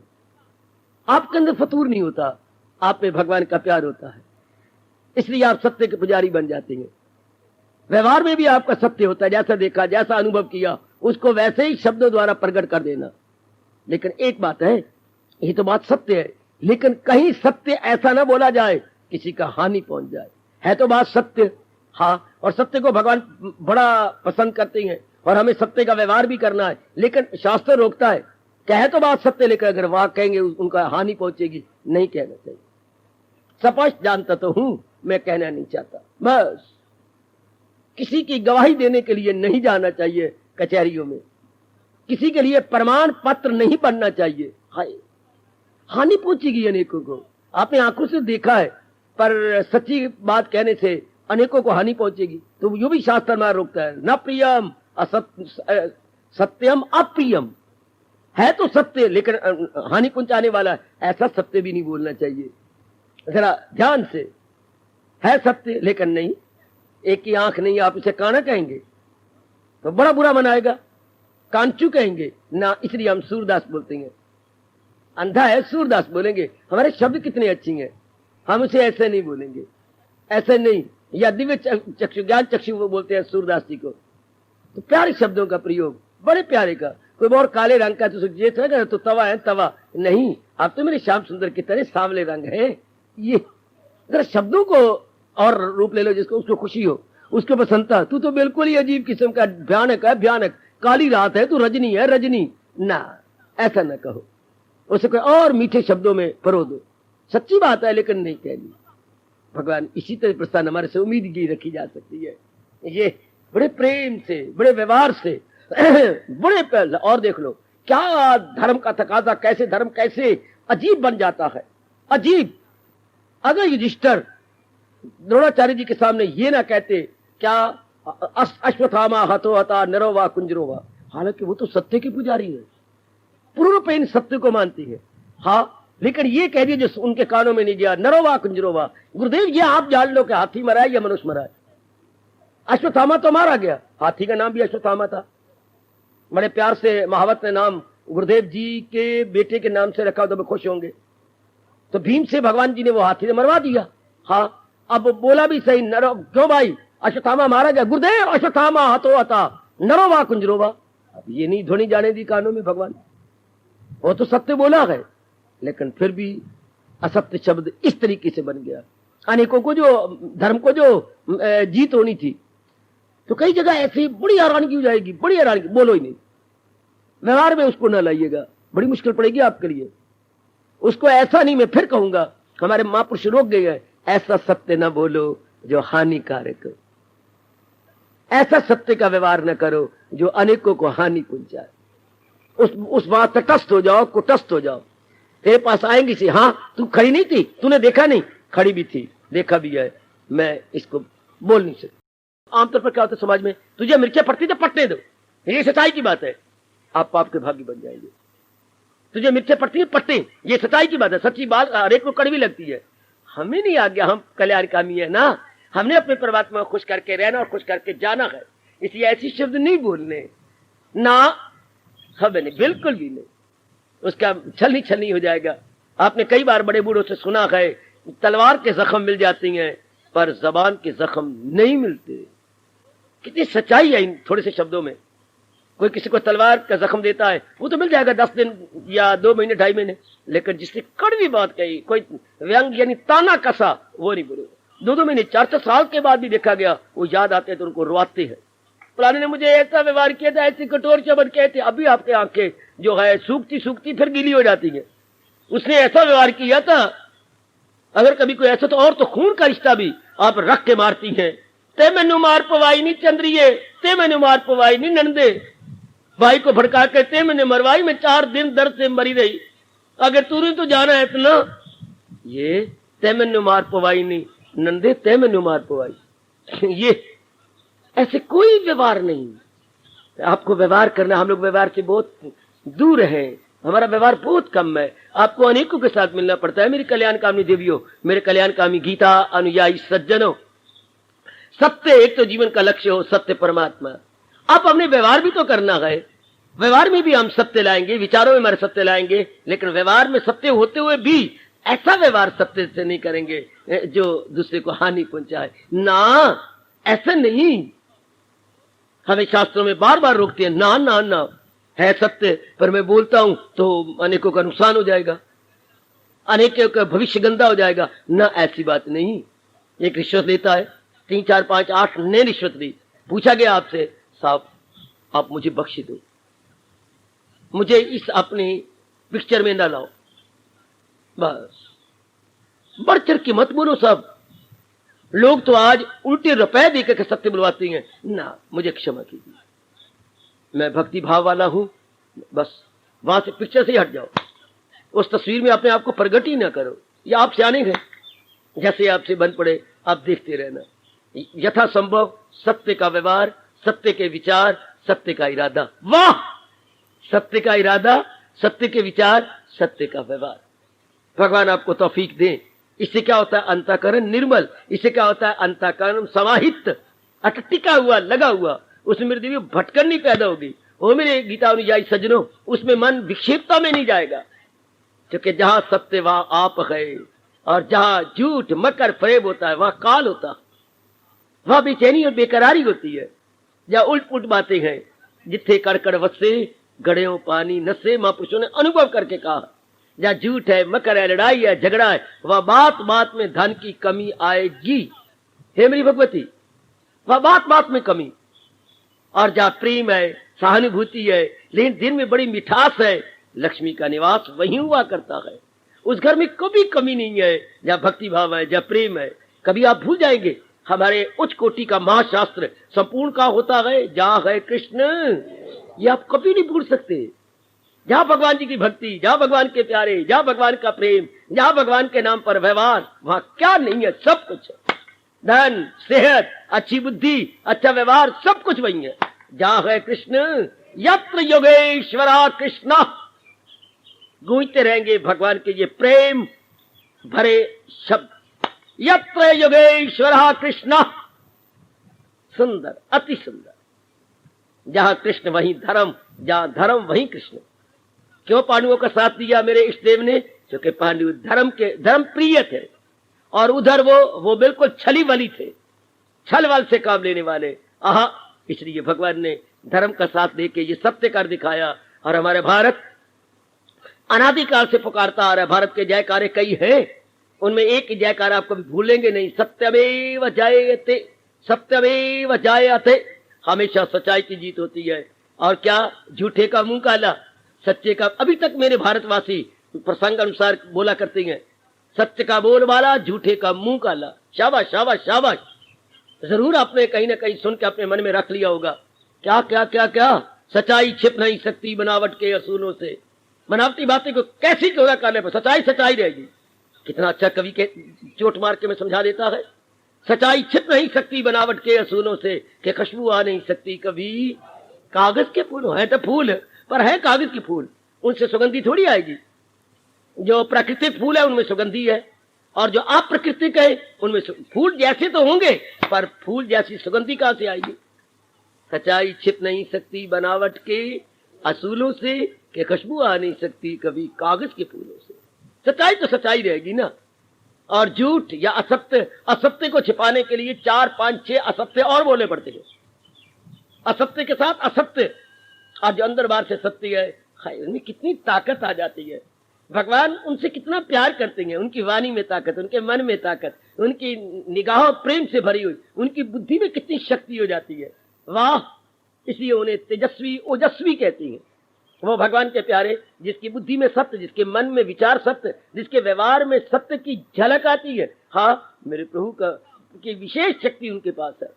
आपके अंदर फतूर नहीं होता, आप में भगवान का प्यार होता है, इसलिए आप सत्य के पुजारी बन जाते हैं। व्यवहार में भी आपका सत्य होता है, जैसा देखा, जैसा अनुभव किया, उसको वैसे ही शब्दों द्वारा प्रकट कर देना। लेकिन एक बात है, ये तो बात सत्य है, लेकिन कहीं सत्य ऐसा ना बोला जाए किसी का हानि पहुंच जाए। है तो बात सत्य, हाँ, और सत्य को भगवान बड़ा पसंद करते हैं और हमें सत्य का व्यवहार भी करना है, लेकिन शास्त्र रोकता है। कहे तो बात सत्य, लेकिन अगर वहां कहेंगे उनका हानि पहुंचेगी, नहीं कहना चाहिए। स्पष्ट जानता तो हूं, मैं कहना नहीं चाहता। बस किसी की गवाही देने के लिए नहीं जाना चाहिए कचहरियों में, किसी के लिए प्रमाण पत्र नहीं बनना चाहिए। हाय, हानि पहुंचेगी अनेकों को। आपने आंखों से देखा है, पर सच्ची बात कहने से अनेकों को हानि पहुंचेगी। तो यो भी शास्त्र में रोकता है, न प्रियम सत्यम अप्रियम। है तो सत्य लेकिन हानि पहुंचाने वाला है, ऐसा सत्य भी नहीं बोलना चाहिए। जरा ध्यान से, है सत्य लेकिन नहीं, एक की आंख नहीं, आप इसे काना कहेंगे तो बड़ा बुरा मनाएगा, कांचू कहेंगे ना, इसलिए हम सूरदास बोलते हैं। अंधा है सूरदास बोलेंगे। हमारे शब्द कितने अच्छे हैं, हम उसे ऐसे नहीं बोलेंगे, ऐसे नहीं। या दिव्य चक्षु, ज्ञान चक्षु वो बोलते हैं सूरदास जी को। तो प्यारे शब्दों का प्रयोग, बड़े प्यारे का। कोई और काले रंग का तो सुखजेत है तो तवा है, तवा नहीं, आप तो मेरे श्याम सुंदर की तरह सांवले रंग है। ये अगर शब्दों को और रूप ले लो जिसको उसको खुशी हो, उसको पसंदता, तू तो बिल्कुल ही अजीब किस्म का भयानक है, भयानक। काली रात है तू रजनी है, रजनी ना, ऐसा ना कहो। उसे कोई और मीठे शब्दों में परो दो। सच्ची बात है लेकिन नहीं कहनी। भगवान इसी तरह प्रस्थान हमारे से उम्मीद की रखी जा सकती है, ये बड़े प्रेम से, बड़े व्यवहार से, बड़े पहले। और देख लो क्या धर्म का तकाजा, कैसे धर्म कैसे अजीब बन जाता है, अजीब। अगर युधिष्ठिर द्रोणाचार्य जी के सामने ये ना कहते क्या अश्वत्थामा हतो हता नरोवा कुंजरोवा, हालांकि वो तो सत्य के पुजारी है, पूर्ण रूपेण सत्य को मानती है, हाँ, लेकिन ये कह दिया जो उनके कानों में नहीं गया, नरोवा कुंजरोवा। गुरुदेव ये आप जान लो कि हाथी मरा है या मनुष्य मरा है। अश्वत्थामा तो मारा गया, हाथी का नाम भी अश्वत्थामा था। बड़े प्यार से महावत ने नाम गुरुदेव जी के बेटे के नाम से रखा, तो खुश होंगे। तो भीम से भगवान जी ने वो हाथी ने मरवा दिया। हाँ, अब बोला भी सही, नरो क्यों भाई, अश्वत्थामा मारा गया, गुरुदेव अश्वत्थामा हतो हता नरोवा कुंजरोवा। अब ये नहीं ध्वनि जाने दी कानों में भगवान, वो तो सत्य बोला है, लेकिन फिर भी असत्य शब्द इस तरीके से बन गया। अनेकों को जो धर्म को जो जीत होनी थी, तो कई जगह ऐसी बड़ी हैरानगी हो जाएगी, बड़ी हैरानगी, बोलो ही नहीं, व्यवहार में उसको न लाइएगा, बड़ी मुश्किल पड़ेगी आपके लिए। उसको ऐसा नहीं, मैं फिर कहूंगा, हमारे महापुरुष रोक गए हैं, ऐसा सत्य न बोलो जो हानिकारक हो, ऐसा सत्य का व्यवहार न करो जो अनेकों को हानि पहुंचाए। उस बात तटस्थ हो जाओ, कुटस्थ हो जाओ। तेरे पास आएंगी सी, हाँ तू खड़ी नहीं थी, तूने देखा नहीं, खड़ी भी थी, देखा भी है, मैं इसको बोल नहीं सकता। आमतौर पर क्या होता है समाज में, तुझे मिर्चें पड़ती तो पटने दो, ये सच्चाई की बात है, आप पाप के भागी बन जाएंगे। तुझे मिर्चें पड़ती है पट्टे, ये सच्चाई की बात है, सच्ची बात हर एक को कड़वी लगती है। हमें नहीं आ गया, हम कल्याणकामी है ना, हमने अपने परमात्मा को खुश करके रहना और खुश करके जाना है, इसलिए ऐसी शब्द नहीं बोलने ना, हमें नहीं, बिल्कुल भी नहीं। उसका छलनी छलनी हो जाएगा। आपने कई बार बड़े बूढ़ों से सुना है, तलवार के जख्म मिल जाती हैं पर जबान के जख्म नहीं मिलते। कितनी सच्चाई है इन थोड़े से शब्दों में। कोई किसी को तलवार का जख्म देता है वो तो मिल जाएगा 10 दिन या 2 महीने 2.5 महीने, लेकिन जिसने कड़वी बात कही, कोई व्यंग यानी ताना कसा, वो नहीं बोले। 2-2 महीने 4-4 साल के बाद भी देखा गया वो याद आते तो उनको रुआते हैं। पुराने ने मुझे ऐसा व्यवहार किया था, ऐसी कठोर शब्द कहते, अभी आपके आंखें जो है सूखती सूखती फिर गीली हो जाती है। उसने ऐसा व्यवहार किया था, अगर कभी कोई ऐसा तो और तो खून का रिश्ता भी आप रख के मारती हैं। ते मैनू मार पवाई नहीं चंद्रिये, ते मैनू मार पवाई नहीं नंदे, भाई को भड़का के ते मैंने मरवाई, मैं 4 दिन दर्द से मरी रही, अगर तूने तो जाना है इतना, ये ते मैनू मार पवाई नहीं नंदे, ते मैनू मार पवाई, ये ऐसे कोई व्यवहार नहीं। आपको व्यवहार करना, हम लोग व्यवहार से बहुत दूर हैं, हमारा व्यवहार बहुत कम है। आपको अनेकों के साथ मिलना पड़ता है। मेरी कल्याणकामी देवियों, मेरे कल्याणकामी गीता अनुयायी सज्जनों, सत्य एक तो जीवन का लक्ष्य हो, सत्य परमात्मा। आप हमने व्यवहार भी तो करना है, व्यवहार में भी हम सत्य लाएंगे, विचारों में हमारे सत्य लाएंगे, लेकिन व्यवहार में सत्य होते हुए भी ऐसा व्यवहार सत्य से नहीं करेंगे जो दूसरे को हानि पहुंचाए ना, ऐसा नहीं। हमें शास्त्रों में बार बार रोकते हैं, ना ना ना, है सत्य पर मैं बोलता हूं तो अनेकों का नुकसान हो जाएगा, अनेकों का भविष्य गंदा हो जाएगा ना, ऐसी बात नहीं। एक रिश्वत लेता है, 3 4 5 8 ने रिश्वत ली, पूछा गया आपसे, साहब आप मुझे बख्श दो, मुझे इस अपनी पिक्चर में ना लाओ, बस बढ़ चढ़ के मत बोलो। सब लोग तो आज उल्टे रुपए देकर सत्य बुलवाते हैं ना, मुझे क्षमा कीजिए, मैं भक्ति भाव वाला हूं, बस वहां से पिक्चर से ही हट जाओ, उस तस्वीर में अपने आप को प्रगट ही ना करो। या आप सियाने हैं, जैसे आपसे बन पड़े आप देखते रहना। यथासंभव सत्य का व्यवहार, सत्य के विचार, सत्य का इरादा, वाह, सत्य का इरादा, सत्य के विचार, सत्य का व्यवहार। भगवान आपको तौफीक दें। इससे क्या होता है? अंतःकरण निर्मल। इससे क्या होता है? अंतःकरण समाहित, अटटिका हुआ, लगा हुआ, उसमें मेरे देवी भटकन नहीं पैदा होगी। वो मेरे गीता अनुयायी सज्जनों, उसमें मन विक्षेपता में नहीं जाएगा, क्योंकि जहां सत्य वहां आप है, और जहां झूठ मकर फरेब होता है वहां काल होता है, वहां बेचैनी और बेकरारी होती है। जहां उल्ट पुलट बातें हैं, जिथे कड़कड़ वसे गड़ेओ पानी नसे, महापुरुषों ने अनुभव करके कहा। जहां झूठ है, मकर है, लड़ाई है, झगड़ा है, वह बात बात में धन की कमी आएगी। हे मेरी भगवती, वह बात बात में कमी। और जहां प्रेम है, सहानुभूति है, लेकिन दिन में बड़ी मिठास है, लक्ष्मी का निवास वहीं हुआ करता है। उस घर में कभी कमी नहीं है जहां भक्ति भाव है, जहां प्रेम है। कभी आप भूल जाएंगे हमारे उच्च कोटि का महाशास्त्र संपूर्ण का होता है जहां है कृष्ण, ये आप कभी नहीं भूल सकते। जहां भगवान जी की भक्ति, जहां भगवान के प्यारे, जहां भगवान का प्रेम, जहां भगवान के नाम पर व्यवहार, वहां क्या नहीं है? सब कुछ है। धन, सेहत, अच्छी बुद्धि, अच्छा व्यवहार, सब कुछ वही है जहां है कृष्ण। यत्र योगेश्वरा कृष्णा, गूंजते रहेंगे भगवान के ये प्रेम भरे शब्द। यत्र योगेश्वरा कृष्णा, सुंदर, अति सुंदर। जहां कृष्ण वहीं धर्म, जहां धर्म वहीं कृष्ण। क्यों पांडवों का साथ दिया मेरे इष्ट देव ने? क्योंकि पांडव धर्म के धर्म प्रिय थे, और उधर वो बिल्कुल छली वाली थे, छल वाल से काम लेने वाले। आहा, इसलिए भगवान ने धर्म का साथ देके ये सत्य कर दिखाया। और हमारे भारत अनादिकाल से पुकारता आ रहा है। भारत के जयकारे कई हैं, उनमें एक जयकार आप कभी भूलेंगे नहीं, सत्यमेव जयते, सत्यमेव जयते। हमेशा सच्चाई की जीत होती है। और क्या? झूठे का मुंह काला, सच्चे का। अभी तक मेरे भारतवासी प्रसंग अनुसार बोला करते हैं, सत्य का बोलबाला, झूठे का मुंह काला। शाबाश शाबाश शाबाश। जरूर आपने कहीं ना कहीं सुन के अपने मन में रख लिया होगा, क्या क्या क्या क्या, सच्चाई छिप नहीं सकती बनावट के असूलों से। बनावटी बातें को कैसी क्यों ना करने पर सच्चाई सच्चाई रहेगी। कितना अच्छा कवि के चोट मार के में समझा देता है। सच्चाई छिप नहीं सकती बनावट के असूलों से, कि खुशबू आ नहीं सकती कभी कागज के फूल। है तो फूल, पर है कागज के फूल, उनसे सुगंधी थोड़ी आएगी। जो प्राकृतिक फूल है उनमें सुगंधी है, और जो अप्राकृतिक है उनमें फूल जैसे तो होंगे, पर फूल जैसी सुगंधी कहां से आएगी? सच्चाई छिप नहीं सकती बनावट के असूलों से, कि खुशबू आ नहीं सकती कभी कागज के फूलों से। सच्चाई तो सच्चाई रहेगी ना। और झूठ या असत्य, असत्य को छिपाने के लिए 4 5 6 असत्य और बोलने पड़ते हैं। असत्य के साथ असत्य, और जो अंदर बाहर से सत्य है, हाय उनमें कितनी ताकत आ जाती है। भगवान उनसे कितना प्यार करते हैं, उनकी वाणी में ताकत, उनके मन में ताकत, उनकी निगाहों प्रेम से भरी हुई, उनकी बुद्धि में कितनी शक्ति हो जाती है। वाह, इसलिए उन्हें तेजस्वी ओजस्वी कहती हैं। वो भगवान के प्यारे, जिसकी बुद्धि में सत्य, जिसके मन में विचार सत्य, जिसके व्यवहार में सत्य की झलक आती है। हाँ, मेरे प्रभु की विशेष शक्ति उनके पास है,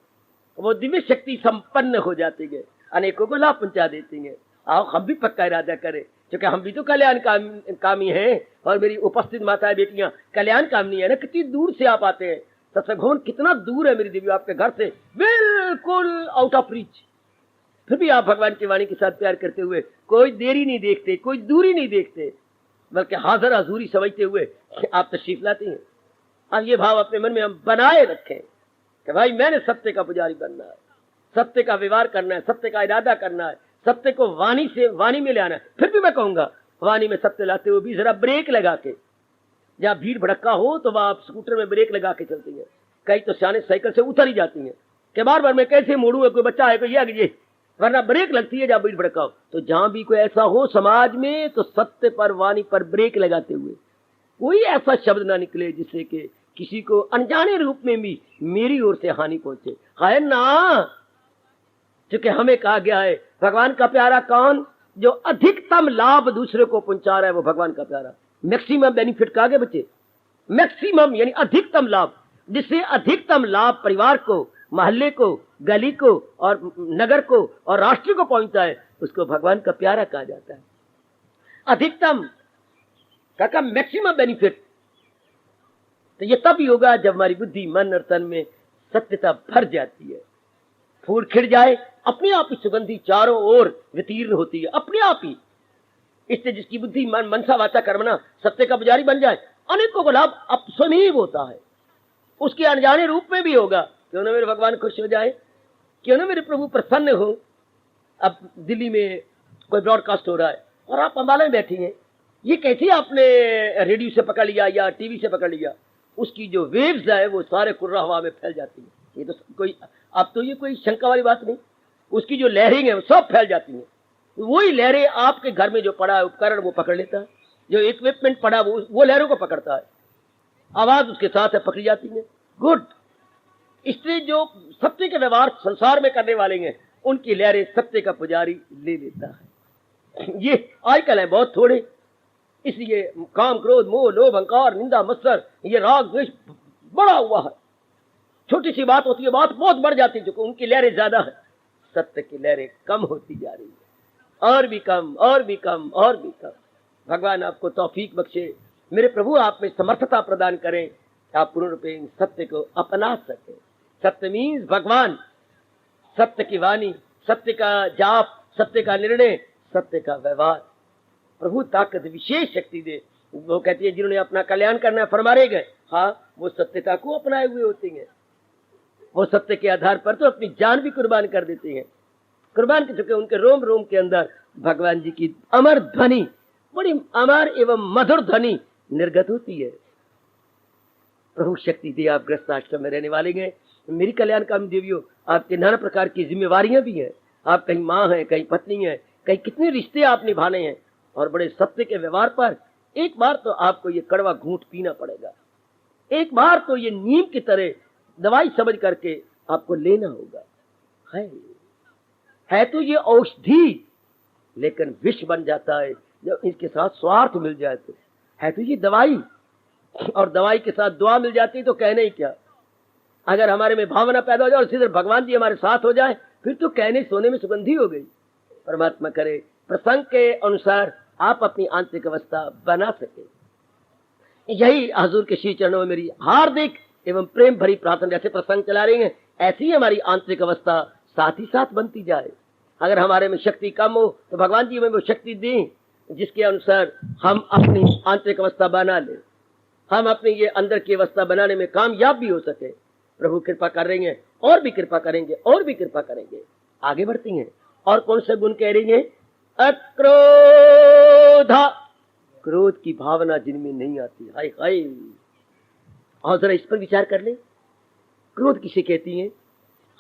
वो दिव्य शक्ति संपन्न हो जाती है, अनेकों को लाभ पहुंचा देती है। आओ हम भी पक्का इरादा करें, क्योंकि हम भी तो कल्याण कामी हैं, और मेरी उपस्थित माताएं बेटियां कल्याण कामनी है ना। कितनी दूर से आप आते हैं, सत्संग भवन कितना दूर है मेरी देवी आपके घर से, बिल्कुल आउट ऑफ रीच। फिर भी आप भगवान की वाणी के साथ प्यार करते हुए कोई देरी नहीं देखते, कोई दूरी नहीं देखते, बल्कि हाजिर हजूरी समझते हुए आप तशरीफ लाती हैं। अब ये भाव अपने मन में हम बनाए रखें कि भाई मैंने सत्य का पुजारी बनना है, सत्य का व्यवहार करना है, सत्य का इरादा करना है, सत्य को वाणी में ले आना है। फिर भी मैं कहूंगा, वाणी में सत्य लाते हुए भी जरा ब्रेक लगा के, जहाँ भीड़ भड़का हो तो वहां आप स्कूटर में ब्रेक लगा के चलती है। कई तो सियाने साइकिल से उतर ही जाती है कि बार बार मैं कैसे मोड़ूंगा, कोई बच्चा है कोई ये, वरना ब्रेक लगती है जहां भीड़ भड़का हो। तो जहां भी कोई ऐसा हो समाज में, तो सत्य पर वाणी पर ब्रेक लगाते हुए कोई ऐसा शब्द ना निकले जिससे कि किसी को अनजाने रूप में भी मेरी ओर से हानि पहुंचे, है ना। क्योंकि हमें कहा गया है भगवान का प्यारा कौन, जो अधिकतम लाभ दूसरे को पहुंचा रहा है, वो भगवान का प्यारा। मैक्सिमम बेनिफिट कहा गया बच्चे, मैक्सिमम यानी अधिकतम लाभ, जिससे अधिकतम लाभ परिवार को, मोहल्ले को, गली को और नगर को और राष्ट्र को पहुंचता है, उसको भगवान का प्यारा कहा जाता है। अधिकतम का मैक्सिमम बेनिफिट। तो ये तब ही होगा जब हमारी बुद्धि, मन और तन में सत्यता भर जाती है। फूल खिड़ जाए, अपने आप ही सुगंधी चारों ओर वितीर्ण होती है, अपने आप ही। इससे जिसकी बुद्धि, मन, मनसा, वाचा, कर्मणा सत्य का पुजारी बन जाए, अनेकों को लाभ अब स्वयं होता है, उसके अनजाने रूप में भी होगा। क्यों ना मेरे भगवान खुश हो जाए, क्यों ना मेरे प्रभु प्रसन्न हो। अब दिल्ली में कोई ब्रॉडकास्ट हो रहा है और आप अंबाला में बैठी हैं, ये कैसे आपने रेडियो से पकड़ लिया या टीवी से पकड़ लिया, उसकी जो वेव्स है वो सारे कुर्रा हवा में फैल जाती है। ये तो कोई, अब तो ये कोई शंका वाली बात नहीं, उसकी जो लहरें हैं वो सब फैल जाती हैं। वही लहरें आपके घर में जो पड़ा है उपकरण वो पकड़ लेता है, जो इक्विपमेंट पड़ा वो लहरों को पकड़ता है, आवाज उसके साथ है पकड़ी जाती है। गुड। इसलिए जो सत्य के व्यवहार संसार में करने वाले हैं, उनकी लहरें सत्य का पुजारी ले लेता है। ये आजकल है बहुत थोड़े, इसलिए काम, क्रोध, मोह, लोभ, अहंकार, निंदा, मत्सर, ये राग द्वेष बड़ा हुआ है। छोटी सी बात होती है, बात बहुत बढ़ जाती है, क्योंकि उनकी लहरें ज्यादा है। सत्य की लहरें कम होती जा रही है, और भी कम, और भी कम, और भी कम। भगवान आपको तौफीक बख्शे, मेरे प्रभु आप में समर्थता प्रदान करें, आप पूर्ण रूपे इन सत्य को अपना सके। सत्य मीन्स भगवान, सत्य की वाणी, सत्य का जाप, सत्य का निर्णय, सत्य का व्यवहार। प्रभु ताकत, विशेष शक्ति दे। वो कहती है जिन्होंने अपना कल्याण करना फरमारे गए, हाँ वो सत्यता को अपनाए हुए होते हैं, वो सत्य के आधार पर तो अपनी जान भी कुर्बान कर देते हैं। कुर्बान कर चुके, उनके रोम रोम के अंदर भगवान जी की अमर ध्वनि, बड़ी अमर एवं मधुर ध्वनि निर्गत होती है। प्रभु शक्ति दे। आप ग्रस्त आश्रम में रहने वाले हैं, मेरी कल्याण काम देवियों, आपके नाना प्रकार की जिम्मेवारियां भी हैं। आप कहीं माँ हैं, कहीं पत्नी हैं, कहीं कितने रिश्ते आप निभाने हैं, और बड़े सत्य के व्यवहार पर एक बार तो आपको ये कड़वा घूंट पीना पड़ेगा, एक बार तो ये नीम की तरह दवाई समझ करके आपको लेना होगा। है तो ये औषधि, लेकिन विष बन जाता है जब इसके साथ स्वार्थ मिल जाए। तो है तो ये दवाई, और दवाई के साथ दुआ मिल जाती है तो कहने ही क्या। अगर हमारे में भावना पैदा हो जाए और इसी तरह भगवान जी हमारे साथ हो जाए, फिर तो कहने सोने में सुगंधी हो गई। परमात्मा करे प्रसंग के अनुसार आप अपनी आंतरिक अवस्था बना सके। यही हजूर के श्री चरणों में मेरी हार्दिक एवं प्रेम भरी प्रार्थना। जैसे प्रसंग चला रही हैं, ऐसी ही हमारी आंतरिक अवस्था साथ ही साथ बनती जाए। अगर हमारे में शक्ति कम हो तो भगवान जी हमें वो शक्ति दें जिसके अनुसार हम अपनी आंतरिक अवस्था बना लें, हम अपनी ये अंदर की अवस्था बनाने में कामयाब भी हो सके। प्रभु कृपा कर रही हैं, और भी कृपा करेंगे, और भी कृपा करेंगे। आगे बढ़ती हैं, और कौन से गुण कह रही हैं? अक्रोधा, क्रोध की भावना जिनमें नहीं आती। हाय हाय, और जरा इस पर विचार कर ले। क्रोध किसे कहती है?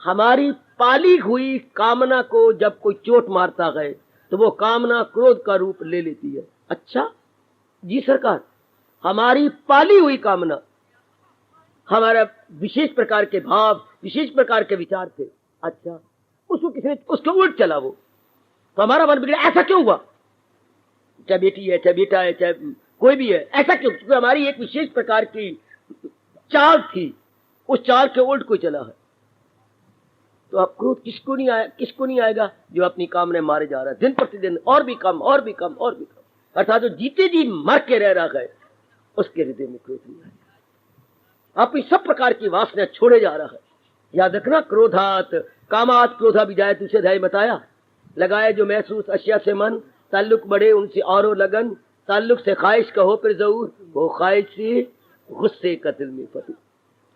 हमारी पाली हुई कामना को जब कोई चोट मारता है तो वो कामना क्रोध का रूप ले लेती है। अच्छा जी सरकार, हमारी पाली हुई कामना, हमारा विशेष प्रकार के भाव, विशेष प्रकार के विचार थे, अच्छा उसको किसने, उसके उल्ट चला वो, तो हमारा मन बिगड़ा। ऐसा क्यों हुआ? चाहे बेटी है, चाहे बेटा है, चाहे कोई भी है, ऐसा क्यों? क्योंकि हमारी एक विशेष प्रकार की चाल थी, उस चाल के उल्ट कोई चला है। तो अब क्रोध किसको नहीं आएगा जो अपनी काम में मारे जा रहा है दिन प्रतिदिन, और भी कम और भी कम और भी कम। अर्थात जो जीते जी मर के रह रहा है उसके हृदय में क्रोध नहीं आएगा। अपनी सब प्रकार की वासना छोड़े जा रहा है। याद रखना, क्रोधात कामात क्रोधा भी जाए, दूसरे अध्याय बताया, लगाए जो महसूस अशिया से मन, ताल्लुक बढ़े उनसे औरों लगन, ताल्लुक से ख्वाहिश कहो फिर जरूर, वो ख्वाहिश से गुस्से का दिल में फटी।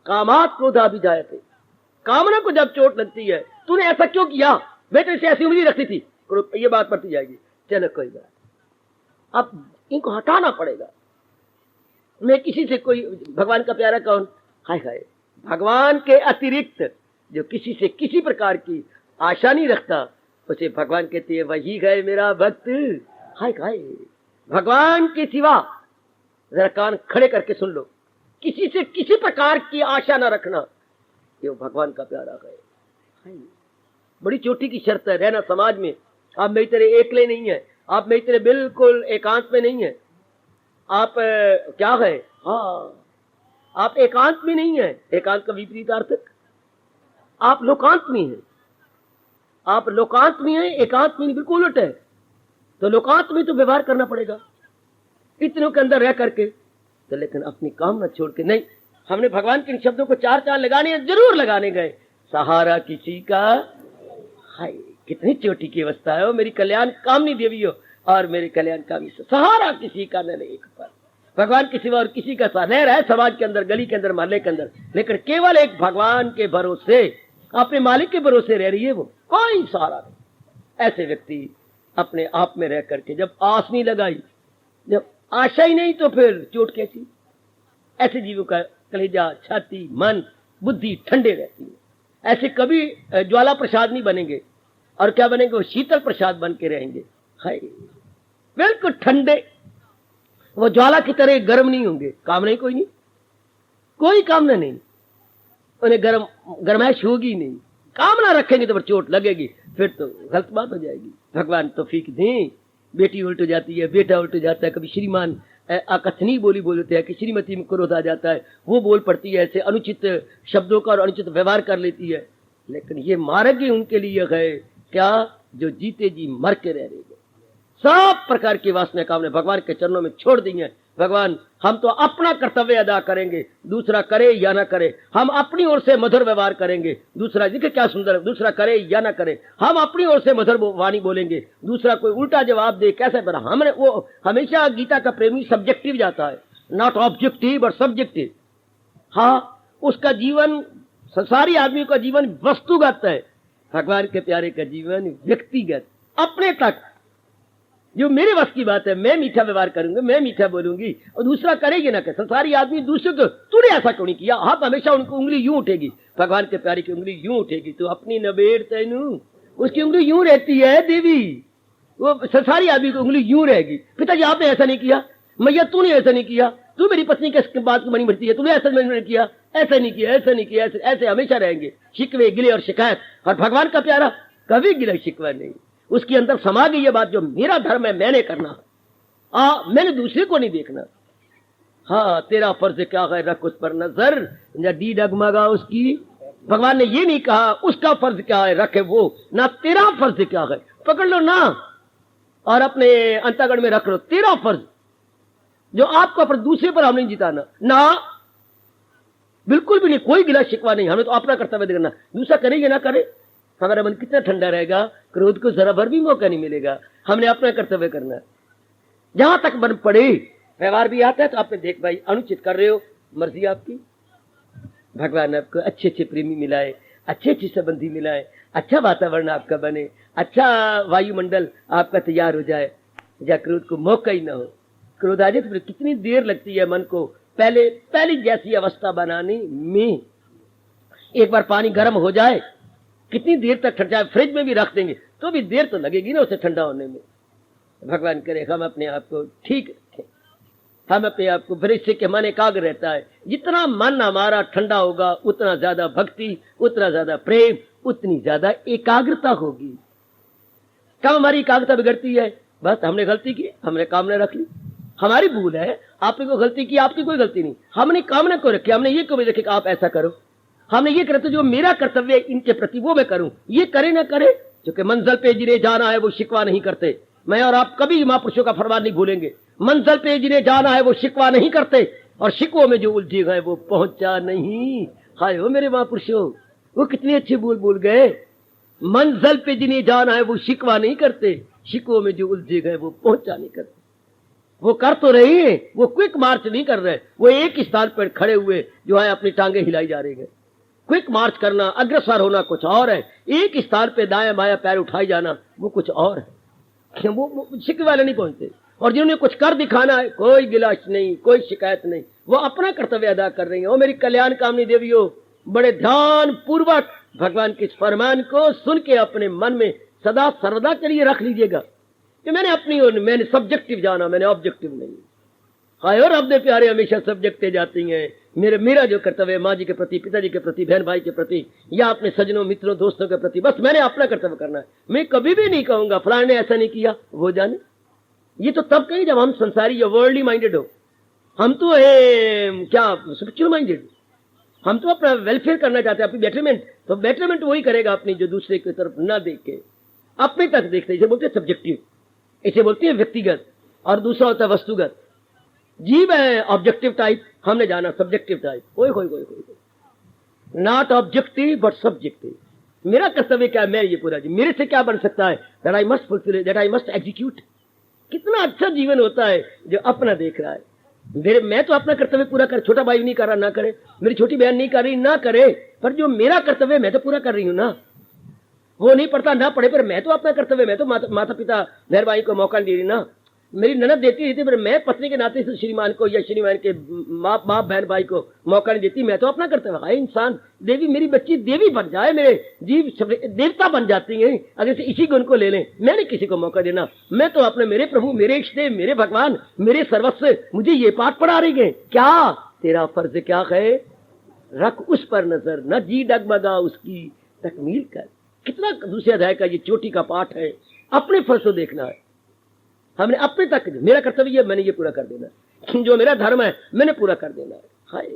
कामात क्रोधा भी जाए थे, कामना को जब चोट लगती है, तूने ऐसा क्यों किया, मैं तेरे से ऐसी उम्मीद रखती थी, ये बात पड़ती जाएगी। चलो कोई बात, अब इनको हटाना पड़ेगा। मैं किसी से कोई, भगवान का प्यारा कौन, हाय हाय, भगवान के अतिरिक्त जो किसी से किसी प्रकार की आशा नहीं रखता, उसे भगवान कहते हैं वही है मेरा भक्त। हाय हाय, भगवान के सिवा, जरा कान खड़े करके सुन लो, किसी से किसी प्रकार की आशा ना रखना, ये भगवान का प्यारा है। बड़ी चोटी की शर्त है रहना समाज में। आप मेरी तरह एकले नहीं है, आप मेरी तरह बिल्कुल एकांत में नहीं है। आप क्या है, हाँ आप एकांत में नहीं है, एकांत का विपरीत अर्थ, आप लोकांत में हैं। आप लोकांत में हैं, एकांत में बिल्कुल उल्ट है। तो लोकांत में तो व्यवहार करना पड़ेगा इतनों के अंदर रह करके, तो लेकिन अपनी कामना छोड़ के नहीं। हमने भगवान के इन शब्दों को चार चांद लगाने जरूर लगाने गए। सहारा किसी का, हाय कितनी चोटी की अवस्था है, वो मेरी कल्याण कामनी देवी हो और मेरे कल्याण कामी, सहारा किसी का न एक पर, भगवान के सिवा और किसी का सहारा रह रहा है समाज के अंदर, गली के अंदर, मोहल्ले के अंदर, लेकिन केवल एक भगवान के भरोसे, अपने मालिक के भरोसे रह रही है, वो कोई सहारा नहीं। ऐसे व्यक्ति अपने आप में रह करके जब आस नहीं लगाई, जब आशा ही नहीं, तो फिर चोट कैसी? ऐसे जीवों का कलेजा, छाती, मन, बुद्धि ठंडे रहती है। ऐसे कभी ज्वाला प्रसाद नहीं बनेंगे, और क्या बनेंगे, वो शीतल प्रसाद बन के रहेंगे। हाय बिल्कुल ठंडे, वो ज्वाला की तरह गर्म नहीं होंगे। कामना ही कोई नहीं, कोई कामना नहीं, उन्हें गर्माइश होगी नहीं। कामना रखेंगे तो फिर चोट लगेगी, फिर तो गलत बात हो जाएगी। भगवान तौफीक दें। बेटी उल्ट हो जाती है, बेटा उल्ट हो जाता है, कभी श्रीमान अकथनीय बोली बोलते हैं कि श्रीमती में क्रोध आ जाता है, वो बोल पड़ती है, ऐसे अनुचित शब्दों का और अनुचित व्यवहार कर लेती है। लेकिन ये मार्ग ही उनके लिए है क्या, जो जीते जी मर के रह रहे हैं। सब प्रकार की वासना कामना भगवान के चरणों में छोड़ दी है। भगवान हम तो अपना कर्तव्य अदा करेंगे, दूसरा करे या ना करे। हम अपनी ओर से मधुर व्यवहार करेंगे, दूसरा, देखिए क्या सुंदर, दूसरा करे या ना करे, हम अपनी ओर से मधुर वाणी बोलेंगे, दूसरा कोई उल्टा जवाब दे कैसे। पर हमने वो हमेशा गीता का प्रेमी सब्जेक्टिव जाता है, नॉट ऑब्जेक्टिव बट सब्जेक्टिव। हाँ, उसका जीवन, संसारी आदमी का जीवन वस्तुगत है, भगवान के प्यारे का जीवन व्यक्तिगत, अपने तक। जो मेरे वश की बात है, मैं मीठा व्यवहार करूंगा, मैं मीठा बोलूंगी, और दूसरा करेगी ना। संसारी आदमी दूसरे को, तूने ऐसा क्यों नहीं किया, हाँ, हमेशा उनको उंगली यूं उठेगी, भगवान के प्यारे की उंगली यूं उठेगी। तो अपनी नबेड़ तेनू, उसकी उंगली यूं रहती है देवी, वो संसारी आदमी की उंगली यूं रहेगी। पिताजी आपने ऐसा नहीं किया, मैया तूने ऐसा नहीं किया, तू मेरी पत्नी के बात बनी बढ़ती है, तूने ऐसा नहीं किया, ऐसा नहीं किया, ऐसा नहीं किया, ऐसे हमेशा रहेंगे शिकवे गिले और शिकायत। और भगवान का प्यारा कभी गिला शिकवा नहीं, उसके अंदर समा गई ये बात, जो मेरा धर्म है मैंने करना, मैंने दूसरे को नहीं देखना। हाँ, तेरा फर्ज क्या है, रख उस पर नजर, डी डगमगा उसकी। भगवान ने ये नहीं कहा उसका फर्ज क्या है, रखे वो, ना तेरा फर्ज क्या है, पकड़ लो ना और अपने अंतःकरण में रख लो तेरा फर्ज, जो आपका फर्ज दूसरे पर हम नहीं जिताना ना, बिल्कुल भी नहीं, कोई गिला शिकवा नहीं। हमें तो अपना कर्तव्य करना, दूसरा करे या ना करे, हमारा मन कितना ठंडा रहेगा, क्रोध को जरा भर भी मौका नहीं मिलेगा। हमने अपना कर्तव्य करना है। जहां तक मन पड़े, व्यवहार भी आता है तो आपने देख भाई अनुचित कर रहे हो, मर्जी आपकी। भगवान आपको अच्छे अच्छे प्रेमी मिलाए, अच्छे अच्छे संबंधी मिलाए, अच्छा वातावरण आपका बने, अच्छा वायुमंडल आपका तैयार हो जाए, जहाँ क्रोध को मौका ही ना हो। क्रोध आ जाए तो कितनी देर लगती है मन को पहली जैसी अवस्था बनाने में। एक बार पानी गर्म हो जाए, कितनी देर तक ठंडा, फ्रिज में भी रख देंगे तो भी देर तो लगेगी ना उसे ठंडा होने में। भगवान करे हम अपने आप को ठीक रखें, हम अपने आप को, फिर इससे कि मन एकाग्र रहता है। जितना मन हमारा ठंडा होगा उतना ज्यादा भक्ति, उतना ज्यादा प्रेम, उतनी ज्यादा एकाग्रता होगी। कब हमारी एकाग्रता बिगड़ती है? बस हमने गलती की, हमने कामना रख ली, हमारी भूल है। आपने कोई गलती की, आपकी कोई गलती नहीं, हमने कामना को रखी, हमने ये क्यों रखी कि आप ऐसा करो, हमने ये करते जो मेरा कर्तव्य है इनके प्रति वो मैं करूं, ये करे ना करे, क्योंकि मंजिल पे जिन्हें जाना है वो शिकवा नहीं करते। मैं और आप कभी महापुरुषों का फरमान नहीं भूलेंगे, मंजिल पे जिन्हें जाना है वो शिकवा नहीं करते, और शिकवों में जो उलझे गए वो पहुंचा नहीं। हाय हो मेरे महापुरुषों, वो कितने अच्छे बोल गए, मंजिल पे जिन्हें जाना है वो शिकवा नहीं करते, शिकवों में जो उलझे गए वो पहुंचा नहीं करते। वो कर तो रही है, वो क्विक मार्च नहीं कर रहे, वो एक स्थान पर खड़े हुए जो है अपनी टांगे हिलाई जा रही है। क्विक मार्च करना, अग्रसर होना कुछ और है, एक स्थान पे दायां बायां पैर उठाई जाना वो कुछ और है। वो शिकवे वाले नहीं पहुंचते, और जिन्होंने कुछ कर दिखाना है कोई गिलास नहीं, कोई शिकायत नहीं, वो अपना कर्तव्य अदा कर रही है। और मेरी कल्याण कामनी देवियों, बड़े ध्यान पूर्वक भगवान के इस फरमान को सुन के अपने मन में सदा सर्वदा के लिए रख लीजिएगा कि मैंने सब्जेक्टिव जाना, मैंने ऑब्जेक्टिव नहीं। हाय और अपने प्यारे हमेशा सब्जेक्टिव जाती हैं। मेरा जो कर्तव्य है माँ जी के प्रति, पिताजी के प्रति, बहन भाई के प्रति, या अपने सजनों मित्रों दोस्तों के प्रति, बस मैंने अपना कर्तव्य करना है। मैं कभी भी नहीं कहूंगा फलाने ने ऐसा नहीं किया, वो जाने। ये तो तब कहीं जब हम संसारी या वर्ल्डली माइंडेड हो, हम तो है क्या स्पिरिचुअल माइंडेड, हम तो अपना वेलफेयर करना चाहते हैं, अपनी बेटरमेंट। तो बेटरमेंट वही करेगा अपनी जो दूसरे की तरफ ना देख के अपने तक देखते। इसे बोलते हैं सब्जेक्टिव, इसे बोलते हैं व्यक्तिगत, और दूसरा होता है वस्तुगत। जीव है ऑब्जेक्टिव टाइप, हमने जाना सब्जेक्टिव टाइप। कोई नॉट ऑब्जेक्टिव बट सब्जेक्टिव। मेरा कर्तव्य क्या है, मैं ये पूरा जी, मेरे से क्या बन सकता है, that I must fulfil, that I must execute. कितना अच्छा जीवन होता है जो अपना देख रहा है। मैं तो अपना कर्तव्य पूरा कर, छोटा भाई नहीं कर रहा ना करे, मेरी छोटी बहन नहीं कर रही ना करे, पर जो मेरा कर्तव्य मैं तो पूरा कर रही हूं ना। वो नहीं पढ़ता ना पढ़े, पर मैं तो अपना कर्तव्य, मैं तो माता पिता बहन भाई को मौका नहीं दे रही ना। मेरी ननद देती रहती, पर मैं पत्नी के नाते से श्रीमान को या श्रीमान के बाप बहन भाई को मौका नहीं देती। मैं तो अपना कर्तव्य, हाय इंसान देवी, मेरी बच्ची देवी बन जाए, मेरे जीव देवता बन जाती हैं अगर से इसी गुण को ले लें। मैंने किसी को मौका देना, मैं तो अपने मेरे प्रभु, मेरे इष्ट देव, मेरे भगवान, मेरे सर्वस्व मुझे ये पाठ पढ़ा रही है। क्या तेरा फर्ज क्या है, रख उस पर नजर, न जी डगमगा उसकी तकमील कर। कितना दूसरे अध्याय का ये चोटी का पाठ है। अपने फर्ज को देखना है, हमने अपने तक, मेरा कर्तव्य है मैंने ये पूरा कर देना है, जो मेरा धर्म है मैंने पूरा कर देना है। हाय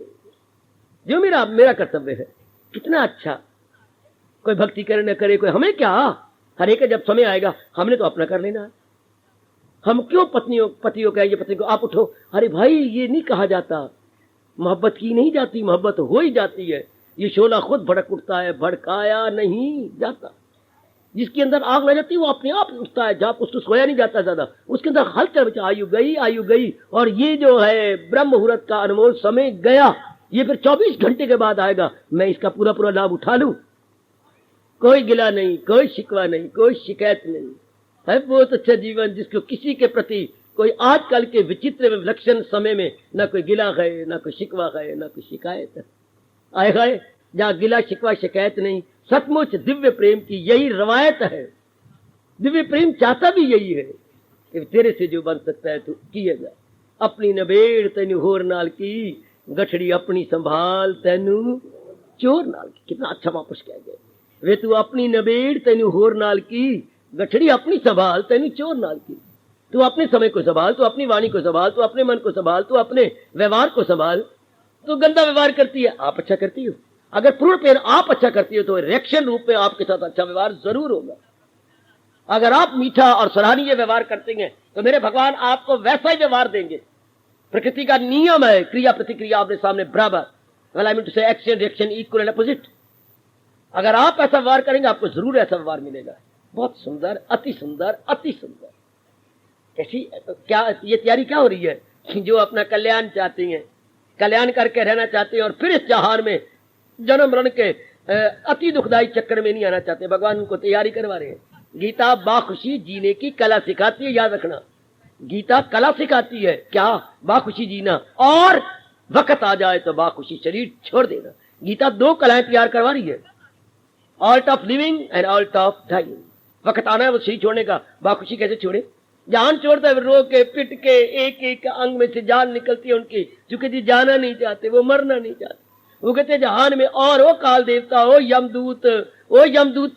जो मेरा कर्तव्य है, कितना अच्छा। कोई भक्ति करे न करे, कोई हमें क्या, हर एक जब समय आएगा हमने तो अपना कर लेना है। हम क्यों पतियों कहेंगे पत्नी को आप उठो, अरे भाई ये नहीं कहा जाता, मोहब्बत की नहीं जाती, मोहब्बत हो ही जाती है। ये शोला खुद भड़क उठता है, भड़काया नहीं जाता। जिसके अंदर आग लग जाती है वो अपने आप उठता है, जब उसको सोया नहीं जाता ज्यादा, उसके अंदर हलचल, आयु गई, और ये जो है ब्रह्म मुहूर्त का अनमोल समय गया, ये फिर 24 घंटे के बाद आएगा। मैं इसका पूरा लाभ उठा लूं, कोई गिला नहीं, कोई शिकवा नहीं, कोई शिकायत नहीं है। बहुत अच्छा जीवन जिसको किसी के प्रति कोई आजकल के विचित्र विलक्षण समय में ना कोई गिला है, ना कोई शिकवा है, ना कोई शिकायत आएगा। जहां गिला शिकवा शिकायत नहीं, सचमुच दिव्य प्रेम की यही रवायत है। दिव्य प्रेम चाहता भी यही है कि तेरे से जो बन सकता है तो किया जाए। अपनी नबेड़ तेनू होर नाल की, गठड़ी अपनी संभाल तेनू चोर नाल की। कितना अच्छा वापस कह गए, वे तू अपनी नबेड़ तेनू होर नाल की, गठड़ी अपनी संभाल तेनू चोर नाल की। तू अपने समय को संभाल, तू अपनी वाणी को संभाल, तू अपने मन को संभाल, तू अपने व्यवहार को संभाल। तू गंदा व्यवहार करती है, आप अच्छा करती हो। अगर पूर्ण पेड़ आप अच्छा करती हो तो रिएक्शन रूप में आपके साथ अच्छा व्यवहार जरूर होगा। अगर आप मीठा और सराहनीय व्यवहार करते हैं तो मेरे भगवान आपको वैसा ही व्यवहार देंगे। प्रकृति का नियम है, क्रिया प्रतिक्रिया आपने सामने बराबर, आई मीन टू से action reaction equal and opposite. अगर आप ऐसा व्यवहार करेंगे आपको जरूर ऐसा व्यवहार मिलेगा। बहुत सुंदर, अति सुंदर, अति सुंदर। कैसी क्या ये तैयारी क्या हो रही है, जो अपना कल्याण चाहती हैं, कल्याण करके रहना चाहते हैं, और फिर इस जहान में जन्म मरण के अति दुखदायी चक्कर में नहीं आना चाहते। भगवान उनको तैयारी करवा रहे हैं। गीता बाखुशी जीने की कला सिखाती है, याद रखना। गीता कला सिखाती है, क्या? बाखुशी जीना, और वक्त आ जाए तो बाखुशी शरीर छोड़ देना। गीता 2 कलाएं तैयार करवा रही है। Art of living and art of dying. वक्त आना है वो शरीर छोड़ने का। बाखुशी कैसे छोड़े? जान छोड़ता है, रो के पिट के एक एक अंग में से जान निकलती है उनकी, क्योंकि जी जाना नहीं चाहते, वो मरना नहीं चाहते। वो कहते जहान में और वो काल देवता, ओ यमदूत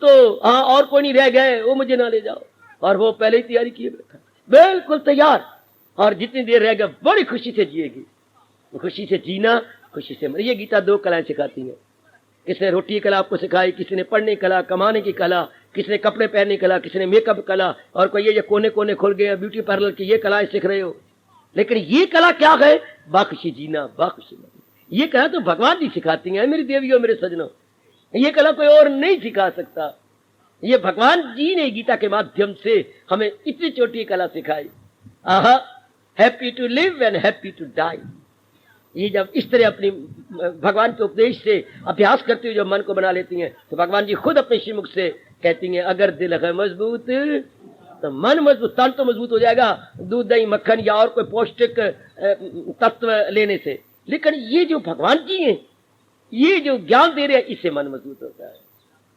तो हाँ और कोई नहीं रह गए, वो मुझे ना ले जाओ। और वो पहले ही तैयारी किए बैठा, बिल्कुल तैयार। और जितनी देर रह गए बड़ी खुशी से जिएगी। खुशी से जीना, खुशी से मरिए। गीता दो कलाएं सिखाती है। किसने रोटी की कला आपको सिखाई, किसी ने पढ़ने की कला, कमाने की कला, किसी ने कपड़े पहनने की कला, किसी ने मेकअप कला, और कोई ये कोने कोने खुल गए ब्यूटी पार्लर की ये कलाएं सीख रहे हो। लेकिन ये कला क्या है? बाखुशी जीना, बाखुशी मरना। ये कला तो भगवान जी सिखाती हैं मेरी देवियों, मेरे सजनों। ये कला कोई और नहीं सिखा सकता। ये भगवान जी ने गीता के माध्यम से हमें इतनी छोटी कला सिखाई। आहा, happy to live and happy to die. ये जब इस तरह अपनी भगवान के उपदेश से अभ्यास करते हुए जो मन को बना लेती हैं, तो भगवान जी खुद अपने श्रीमुख से कहती हैं, अगर दिल है मजबूत तो मन मजबूत, तन तो मजबूत हो जाएगा दूध दही मक्खन या और कोई पौष्टिक तत्व लेने से। लेकिन ये जो भगवान जी हैं, ये जो ज्ञान दे रहे हैं, इससे मन मजबूत होता है।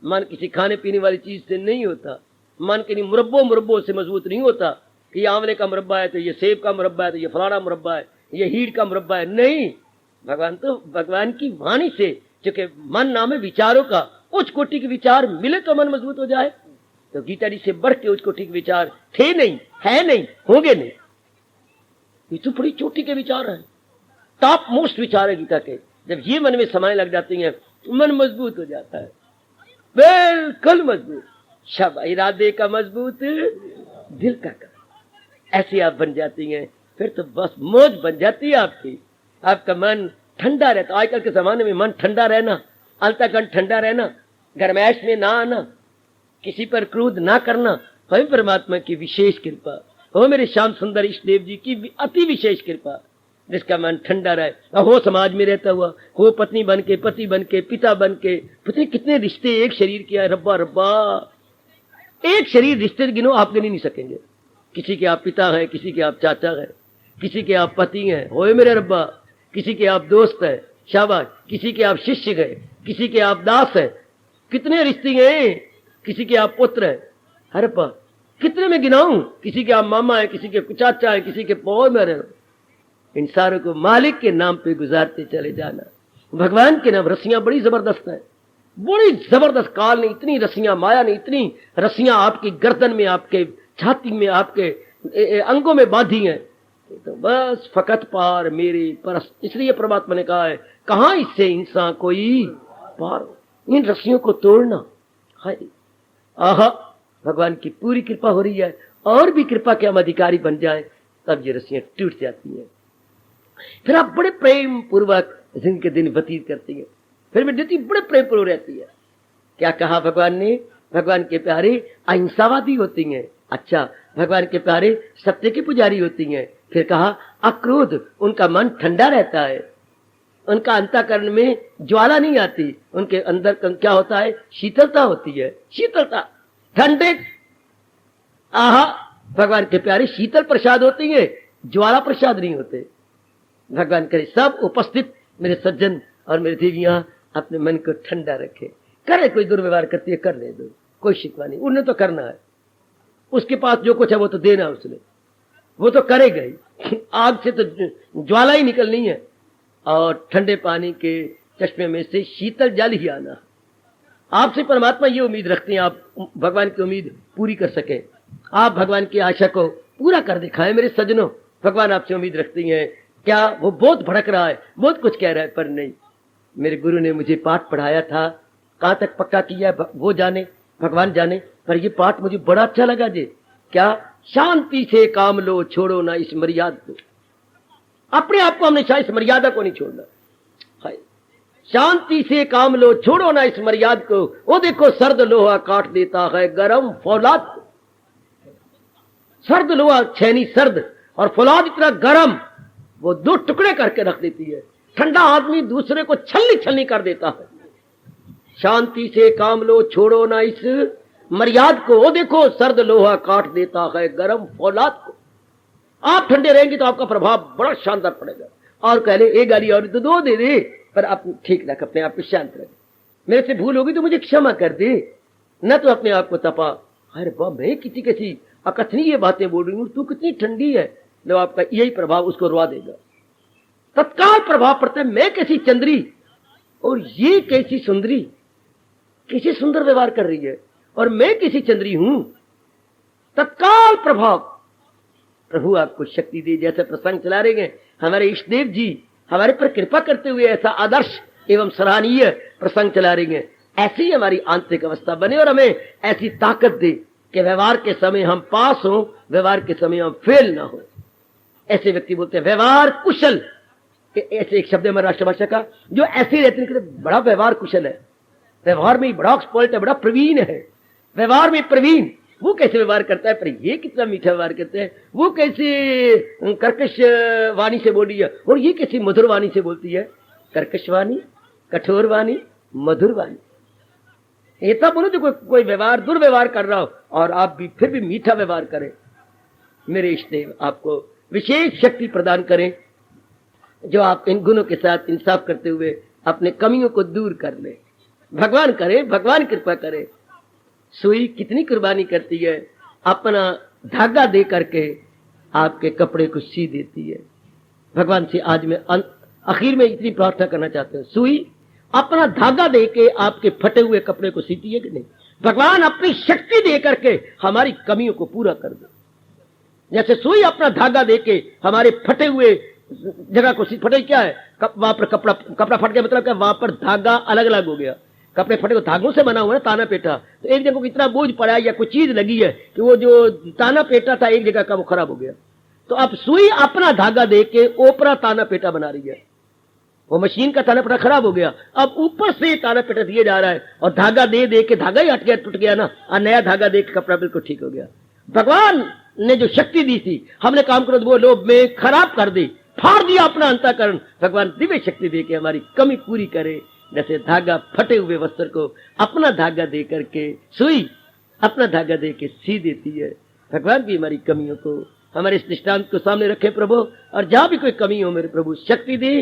मन किसी खाने पीने वाली चीज से नहीं होता। मन किसी मुरब्बों से मजबूत नहीं होता कि ये आंवले का मुरब्बा है तो ये सेब का मुरब्बा है तो ये फलाना मुरब्बा है, ये हीड़ का मुरब्बा है। नहीं, भगवान तो भगवान की वाणी से, क्योंकि मन नाम है विचारों का, उच्च कोटि के विचार मिले तो मन मजबूत हो जाए। तो गीता जी से बढ़ के उच्च कोटि के विचार थे नहीं, है नहीं, होंगे नहीं। ये तो बड़ी चोटी के विचार हैं, टॉप मोस्ट विचार है गीता के। जब ये मन में समाने लग जाती हैं, मन मजबूत हो जाता है, बिल्कुल मजबूत। शब इरादे का मजबूत, दिल का कर। ऐसी आप बन जाती हैं, फिर तो बस मौज बन जाती है आपकी। आपका मन ठंडा रहता। आजकल के जमाने में मन ठंडा रहना, अंतःकरण ठंडा रहना, गरमैश में ना आना, किसी पर क्रोध ना करना, वही परमात्मा की विशेष कृपा हो। मेरे श्याम सुंदर इष्ट देव जी की अति विशेष कृपा, जिसका मन ठंडा रहे। हो समाज में रहता हुआ, हो पत्नी बन के, पति बन के, पिता बन के, पता कितने रिश्ते एक शरीर के है। रब्बा रब्बा, एक शरीर रिश्ते गिनो आप गिन नहीं सकेंगे। किसी के आप पिता हैं, किसी के आप चाचा हैं, किसी के आप पति हैं, होए मेरे रब्बा, किसी के आप दोस्त हैं, शाबाश, किसी के आप शिष्य गए, किसी के आप दास हैं। कितने रिश्ते हैं, किसी के आप पुत्र हैं। अरे पा कितने में गिनाऊं, किसी के आप मामा है, किसी के चाचा है, किसी के पौध में रहे। इन सारों को मालिक के नाम पे गुजारते चले जाना। भगवान के नाम रस्सियां बड़ी जबरदस्त है, बड़ी जबरदस्त। काल ने इतनी रस्सियां, माया ने इतनी रस्सियां आपकी गर्दन में, आपके छाती में, आपके अंगों में बांधी हैं, तो बस फकत पार मेरे परस। इसलिए परमात्मा ने कहा है, कहां इससे इंसान कोई पार। इन रस्सियों को तोड़ना है। आहा, भगवान की पूरी कृपा हो रही है, और भी कृपा के हम अधिकारी बन जाएं, तब ये रस्सियां टूट जाती हैं। फिर आप बड़े प्रेम पूर्वक जिनके दिन व्यतीत करती हैं, फिर भी बड़े प्रेम पूर्वक रहती है। क्या कहा भगवान ने? भगवान के प्यारे अहिंसावादी होती हैं। अच्छा, भगवान के प्यारे सत्य की पुजारी होती हैं। फिर कहा अक्रोध, उनका मन ठंडा रहता है, उनका अंतःकरण में ज्वाला नहीं आती, उनके अंदर क्या होता है? शीतलता होती है। शीतलता, ठंडे। आहा, भगवान के प्यारे शीतल प्रसाद होती है, ज्वाला प्रसाद नहीं होते। भगवान करे सब उपस्थित मेरे सज्जन और मेरी देवियां अपने मन को ठंडा रखे। करे कोई दुर्व्यवहार करती है, कर ले दो, कोई शिकवा नहीं। उन्हें तो करना है, उसके पास जो कुछ है वो तो देना उसने, वो तो करेगा ही। आग से तो ज्वाला ही निकलनी है, और ठंडे पानी के चश्मे में से शीतल जल ही आना। आपसे परमात्मा ये उम्मीद रखते हैं, आप भगवान की उम्मीद पूरी कर सके, आप भगवान की आशा को पूरा कर दिखाएं। मेरे सज्जनों, भगवान आपसे उम्मीद रखती हैं। क्या वो बहुत भड़क रहा है, बहुत कुछ कह रहा है, पर नहीं। मेरे गुरु ने मुझे पाठ पढ़ाया था, कहां तक पक्का किया वो जाने, भगवान जाने, पर ये पाठ मुझे बड़ा अच्छा लगा जी। क्या? शांति से काम लो, छोड़ो ना इस मर्यादा को। अपने आप को हमेशा इस मर्यादा को नहीं छोड़ना है। शांति से काम लो, छोड़ो ना इस मर्यादा को। वो देखो सर्द लोहा काट देता है गरम फौलाद को। सर्द लोहा छेनी सर्द, और फौलाद इतना गरम, वो दो टुकड़े करके रख देती है। ठंडा आदमी दूसरे को छलनी छलनी कर देता है। शांति से काम लो, छोड़ो ना इस मर्यादा को। वो देखो सर्द लोहा काट देता है गरम फौलाद को। आप ठंडे रहेंगे तो आपका प्रभाव बड़ा शानदार पड़ेगा। और कह ले एक गाली और तो दो दे दे, पर आप ठीक रख, अपने आप को शांत रख। मेरे से भूल होगी तो मुझे क्षमा कर दे, न तो अपने आप को तपा। अरे वाह, मैं किसी कैसी अकथनीय बातें बोल रही हूं, तू कितनी ठंडी है। लो, आपका यही प्रभाव उसको रुआ देगा, तत्काल प्रभाव पड़ता है। मैं कैसी चंद्री और ये कैसी सुंदरी, कैसे सुंदर व्यवहार कर रही है, और मैं कैसी चंद्री हूं। तत्काल प्रभाव। प्रभु आपको शक्ति दे। जैसे प्रसंग चला रहे हैं हमारे इष्ट देव जी, हमारे पर कृपा करते हुए ऐसा आदर्श एवं सराहनीय प्रसंग चला रही हैं, ऐसी हमारी आंतरिक अवस्था बने और हमें ऐसी ताकत दे कि व्यवहार के समय हम पास हो, व्यवहार के समय हम फेल ना हो। ऐसे व्यक्ति बोलते हैं व्यवहार कुशल। ऐसे एक शब्द है हमारी राष्ट्रभाषा का, जो ऐसे रहते हैं, बड़ा व्यवहार कुशल है, व्यवहार में बड़ा एक्सपर्ट है, बड़ा प्रवीण है, व्यवहार में प्रवीण। वो कैसे व्यवहार करता है, पर ये कितना मीठा व्यवहार करते हैं, वो कैसे कर्कश वाणी से बोली है और ये कैसी मधुर वाणी से बोलती है। कर्कश वाणी, कठोर वाणी, मधुर वाणी। ऐसा बोलो जो कोई व्यवहार दुर्व्यवहार कर रहा हो और आप भी फिर भी मीठा व्यवहार करें। मेरे इष्ट देव आपको विशेष शक्ति प्रदान करें, जो आप इन गुणों के साथ इंसाफ करते हुए अपने कमियों को दूर कर ले। भगवान करे, भगवान कृपा करे। सुई कितनी कुर्बानी करती है, अपना धागा दे करके आपके कपड़े को सी देती है। भगवान से आज मैं आखिर में इतनी प्रार्थना करना चाहता हूं, सुई अपना धागा दे के आपके फटे हुए कपड़े को सीती है कि नहीं। भगवान अपनी शक्ति दे करके हमारी कमियों को पूरा कर दे। जैसे सुई अपना धागा दे के हमारे फटे हुए जगह को फटे, क्या है वहां पर कपड़ा फट गया, मतलब क्या वहां पर धागा अलग अलग हो गया। कपड़े फटे को धागों से बना हुआ है, ताना पेटा, तो एक जगह को इतना बोझ पड़ा है या कोई चीज लगी है कि वो जो ताना पेटा था एक जगह का वो खराब हो गया। तो अब सुई अपना धागा दे के ओपरा ताना पेटा बना रही है। वो मशीन का ताना पेटा खराब हो गया, अब ऊपर से ताना पेटा दिया जा रहा है और धागा दे दे के धागा ही हट गया, टूट गया ना, और नया धागा दे के कपड़ा बिल्कुल ठीक हो गया। भगवान ने जो शक्ति दी थी, हमने काम करो वो लोभ में खराब कर दी, फाड़ दिया अपना अंतःकरण। भगवान दिव्य शक्ति दे के हमारी कमी पूरी करे। जैसे धागा फटे हुए वस्त्र को अपना धागा दे करके सुई अपना धागा दे के सी देती है, भगवान भी हमारी कमियों को हमारे इस दृष्टांत को सामने रखे प्रभु, और जहां भी कोई कमी हो मेरे प्रभु शक्ति दे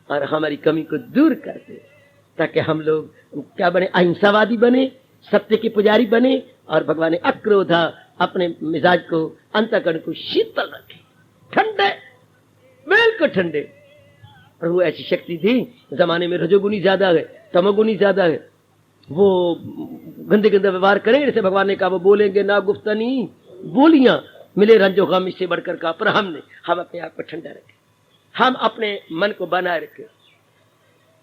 और हमारी कमी को दूर कर दे, ताकि हम लोग क्या बने, अहिंसावादी बने, सत्य के पुजारी बने, और भगवान अक्रोधा अपने मिजाज को अंतःकरण को शीतल रखे, ठंडे, बिल्कुल ठंडे। प्रभु ऐसी शक्ति दी। जमाने में रजोगुनी ज्यादा है, तमोगुनी ज्यादा है, वो गंदे गंदे व्यवहार करेंगे। जैसे भगवान ने कहा वो बोलेंगे ना गुफ्तनी बोलियां, मिले रंजो गम इससे बढ़कर कहा, पर हम अपने आप को ठंडा रखें, हम अपने मन को बनाए रखें।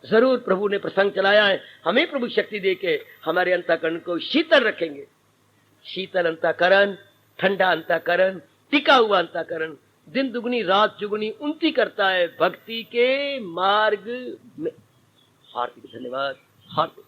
जरूर प्रभु ने प्रसंग चलाया है, हमें प्रभु शक्ति दे के हमारे अंतःकरण को शीतल रखेंगे। शीतल अंतःकरण, ठंडा अंतःकरण, टिका हुआ अंतःकरण दिन दुगनी रात चुगनी उन्नति करता है भक्ति के मार्ग में। हार्दिक धन्यवाद, हार्दिक